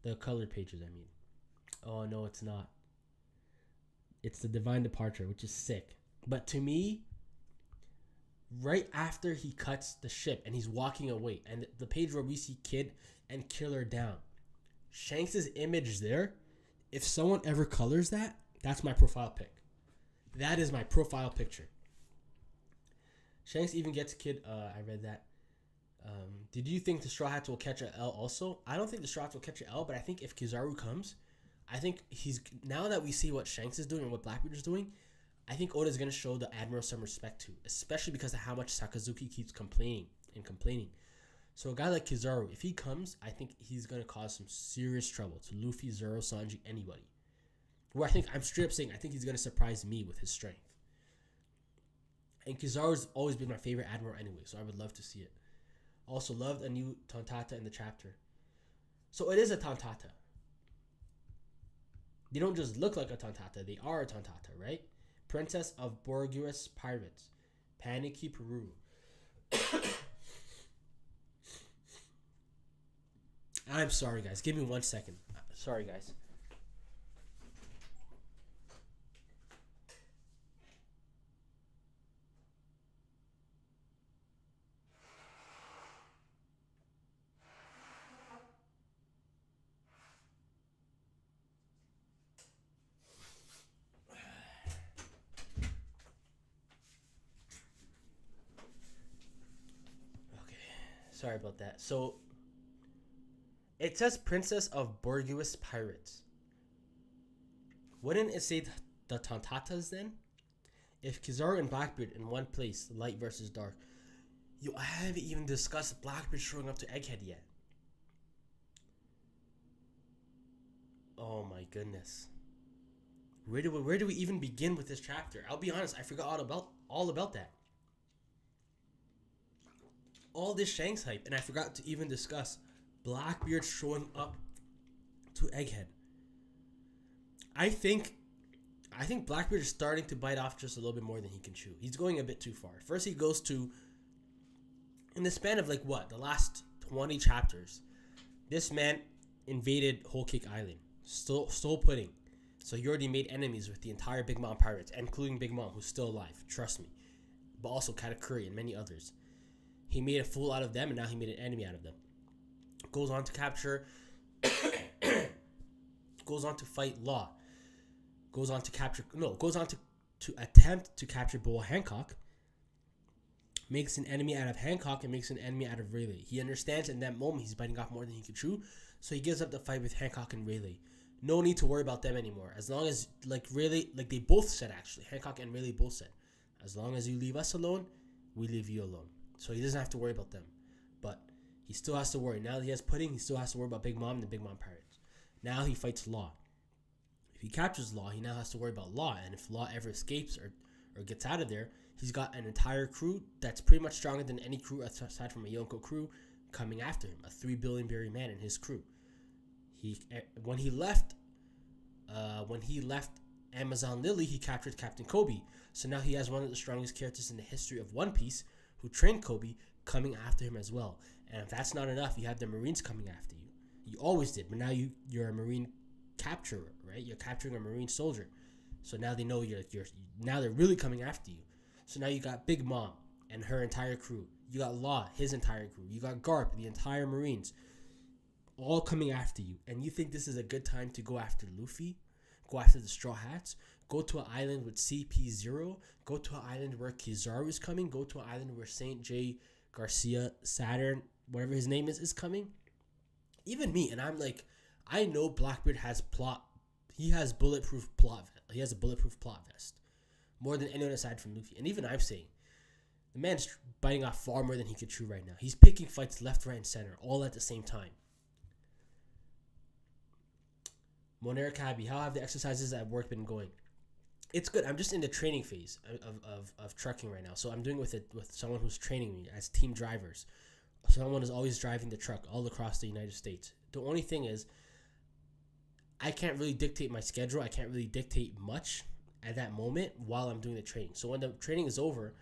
The colored pages, I mean. Oh, no, it's not. It's the Divine Departure, which is sick. But to me, right after he cuts the ship and he's walking away, and the page where we see Kid and Killer down, Shanks' image there, if someone ever colors that, that's my profile pic. That is my profile picture. Shanks even gets Kid. I read that. Did you think the Straw Hats will catch an L also? I don't think the Straw Hats will catch an L, but I think if Kizaru comes, I think now that we see what Shanks is doing and what Blackbeard is doing, I think Oda's going to show the Admiral some respect too, especially because of how much Sakazuki keeps complaining. So a guy like Kizaru, if he comes, I think he's going to cause some serious trouble to Luffy, Zoro, Sanji, anybody. Where I'm straight up saying, I think he's going to surprise me with his strength. And Kizaru's always been my favorite Admiral anyway, so I would love to see it. Also loved a new Tontata in the chapter. So it is a Tontata. They don't just look like a Tontata, they are a Tontata, right? Princess of Borguis Pirates. Panicky Peru. I'm sorry, guys. Give me 1 second. Sorry, guys. Sorry about that. So, it says Princess of Borguis Pirates. Wouldn't it say the Tontatas then? If Kizaru and Blackbeard in one place, light versus dark. Yo, I haven't even discussed Blackbeard showing up to Egghead yet. Oh my goodness. Where do we even begin with this chapter? I'll be honest, I forgot all about that. All this Shanks hype, and I forgot to even discuss Blackbeard showing up to Egghead. I think Blackbeard is starting to bite off just a little bit more than he can chew. He's going a bit too far. First he goes to, in the span of the last 20 chapters, this man invaded Whole Cake Island, stole pudding. So he already made enemies with the entire Big Mom pirates, including Big Mom, who's still alive, trust me. But also Katakuri and many others. He made a fool out of them, and now he made an enemy out of them. Goes on to capture... goes on to fight Law. Goes on to attempt to capture Boa Hancock. Makes an enemy out of Hancock and makes an enemy out of Rayleigh. He understands in that moment he's biting off more than he can chew, so he gives up the fight with Hancock and Rayleigh. No need to worry about them anymore. As long as, Rayleigh, they both said actually, Hancock and Rayleigh both said, as long as you leave us alone, we leave you alone. So he doesn't have to worry about them. But he still has to worry. Now that he has pudding, he still has to worry about Big Mom and the Big Mom pirates. Now he fights Law. If he captures Law, he now has to worry about Law. And if Law ever escapes or gets out of there, he's got an entire crew that's pretty much stronger than any crew aside from a Yonko crew coming after him. A 3 billion berry man in his crew. When he left Amazon Lily, he captured Captain Kobe. So now he has one of the strongest characters in the history of One Piece who trained Kobe coming after him as well. And if that's not enough, you have the Marines coming after you. You always did, but now you're a Marine capturer, right? You're capturing a Marine soldier. So now they know now they're really coming after you. So now you got Big Mom and her entire crew. You got Law, his entire crew. You got Garp, the entire Marines, all coming after you. And you think this is a good time to go after Luffy? Go after the Straw Hats? Go to an island with CP0? Go to an island where Kizaru is coming? Go to an island where St. J. Garcia, Saturn, whatever his name is coming? Even me, and I'm like, I know Blackbeard has plot. He has bulletproof plot. He has a bulletproof plot vest. More than anyone aside from Luffy. And even I'm saying, the man's biting off far more than he could chew right now. He's picking fights left, right, and center, all at the same time. Monera Kabi, how have the exercises at work been going? It's good. I'm just in the training phase of trucking right now. So I'm doing with someone who's training me as team drivers. Someone is always driving the truck all across the United States. The only thing is, I can't really dictate my schedule. I can't really dictate much at that moment while I'm doing the training. So when the training is over,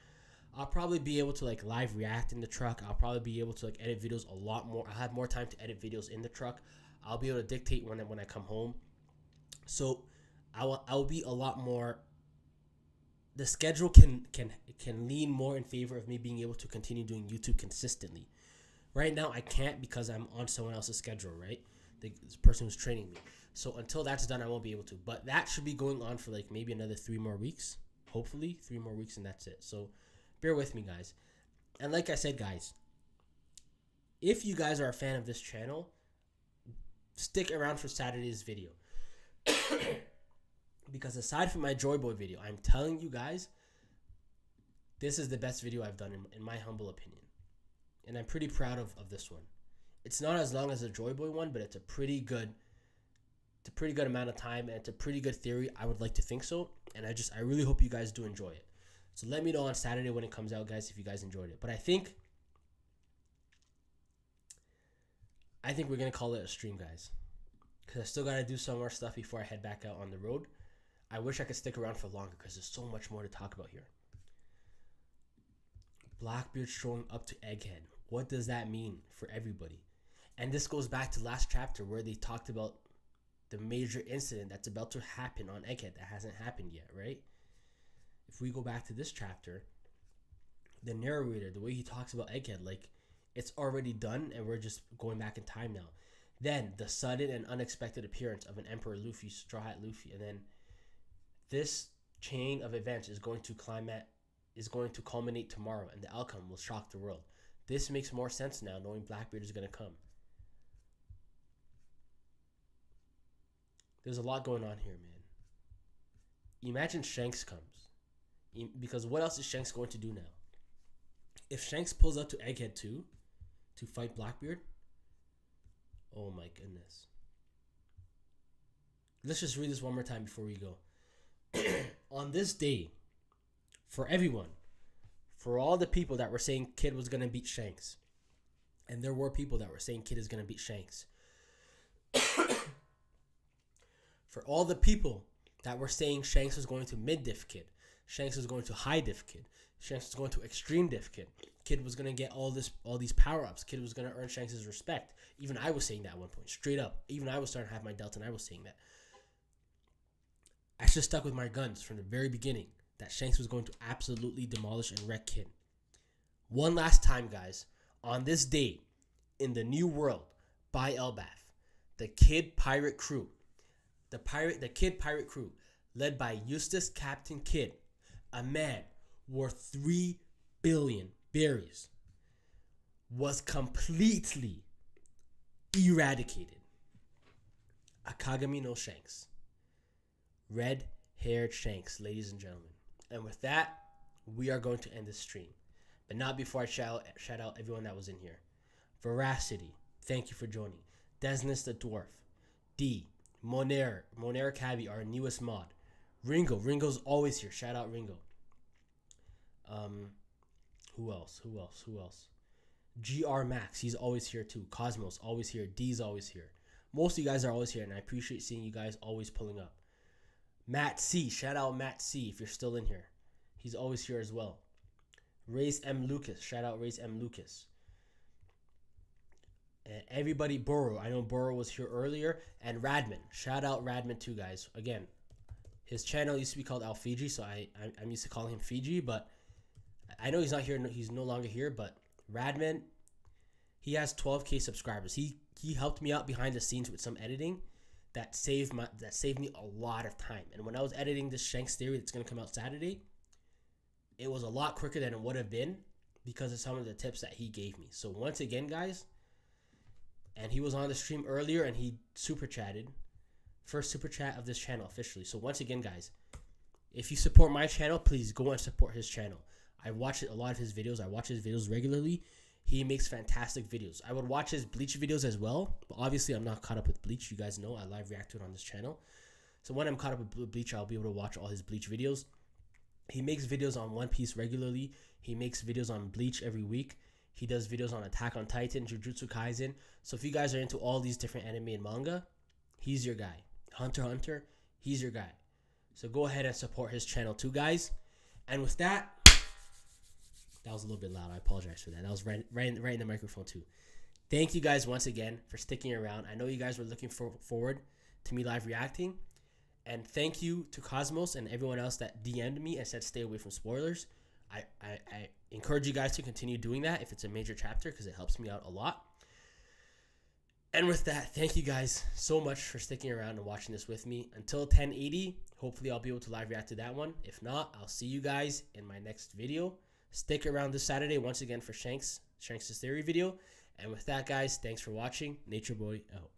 I'll probably be able to like live react in the truck. I'll probably be able to like edit videos a lot more. I'll have more time to edit videos in the truck. I'll be able to dictate when I come home. So I will be a lot more. The schedule can lean more in favor of me being able to continue doing YouTube consistently. Right now I can't because I'm on someone else's schedule, right? This person who's training me. So until that's done, I won't be able to. But that should be going on for like maybe another 3 more weeks. Hopefully 3 more weeks, and that's it. So bear with me, guys. And like I said, guys, if you guys are a fan of this channel, stick around for Saturday's video. Because aside from my Joy Boy video, I'm telling you guys, this is the best video I've done in my humble opinion. And I'm pretty proud of this one. It's not as long as the Joy Boy one, but it's a pretty good amount of time, and it's a pretty good theory. I would like to think so. And I really hope you guys do enjoy it. So let me know on Saturday when it comes out, guys, if you guys enjoyed it. But I think we're going to call it a stream, guys. Because I still got to do some more stuff before I head back out on the road. I wish I could stick around for longer because there's so much more to talk about here. Blackbeard showing up to Egghead. What does that mean for everybody? And this goes back to last chapter where they talked about the major incident that's about to happen on Egghead that hasn't happened yet, right? If we go back to this chapter, the narrator, the way he talks about Egghead, like it's already done and we're just going back in time now. Then the sudden and unexpected appearance of an Emperor Luffy, Straw Hat Luffy, and then this chain of events is going to culminate tomorrow, and the outcome will shock the world. This makes more sense now, knowing Blackbeard is going to come. There's a lot going on here, man. Imagine Shanks comes. Because what else is Shanks going to do now? If Shanks pulls up to Egghead 2 to fight Blackbeard, oh my goodness. Let's just read this one more time before we go. On this day, for everyone, for all the people that were saying Kid was going to beat Shanks, and there were people that were saying Kid is going to beat Shanks, for all the people that were saying Shanks was going to mid-diff Kid, Shanks was going to high-diff Kid, Shanks was going to extreme-diff Kid, Kid was going to get all these power-ups, Kid was going to earn Shanks' respect. Even I was saying that at one point, straight up. Even I was starting to have my doubts, and I was saying that. I should have stuck with my guns from the very beginning that Shanks was going to absolutely demolish and wreck Kid. One last time, guys. On this day, in the New World, by Elbath, the Kid Pirate Crew, the Kid Pirate Crew, led by Eustace Captain Kidd, a man worth 3 billion berries, was completely eradicated. Akagami no Shanks. Red-haired Shanks, ladies and gentlemen. And with that, we are going to end this stream. But not before I shout out everyone that was in here. Veracity, thank you for joining. Desnus the Dwarf. D. Monera Cavi, our newest mod. Ringo's always here. Shout out Ringo. Who else? GR Max, he's always here too. Cosmos, always here. D's always here. Most of you guys are always here, and I appreciate seeing you guys always pulling up. Matt C, shout out Matt C if you're still in here. He's always here as well. Raise M. Lucas, shout out Raise M. Lucas. And everybody, Burrow, I know Burrow was here earlier. And Radman, shout out Radman too, guys. Again, his channel used to be called Al Fiji, so I'm used to calling him Fiji, but I know he's not here, he's no longer here, but Radman, he has 12K subscribers. He helped me out behind the scenes with some editing that saved me a lot of time. And when I was editing this Shanks theory that's going to come out Saturday, it was a lot quicker than it would have been because of some of the tips that he gave me. So once again, guys, and he was on the stream earlier and he super chatted. First super chat of this channel officially. So once again, guys, if you support my channel, please go and support his channel. I watch a lot of his videos. I watch his videos regularly. He makes fantastic videos. I would watch his Bleach videos as well, but obviously I'm not caught up with Bleach. You guys know I live react to it on this channel. So when I'm caught up with Bleach, I'll be able to watch all his Bleach videos. He makes videos on One Piece regularly. He makes videos on Bleach every week. He does videos on Attack on Titan, Jujutsu Kaisen. So if you guys are into all these different anime and manga, he's your guy. Hunter x Hunter, he's your guy. So go ahead and support his channel too, guys. And with that, that was a little bit loud. I apologize for that. That was right in the microphone too. Thank you guys once again for sticking around. I know you guys were looking forward to me live reacting. And thank you to Cosmos and everyone else that DM'd me and said stay away from spoilers. I encourage you guys to continue doing that if it's a major chapter, because it helps me out a lot. And with that, thank you guys so much for sticking around and watching this with me. Until 1080, hopefully I'll be able to live react to that one. If not, I'll see you guys in my next video. Stick around this Saturday once again for Shanks' Theory video. And with that, guys, thanks for watching. Nature Boy out.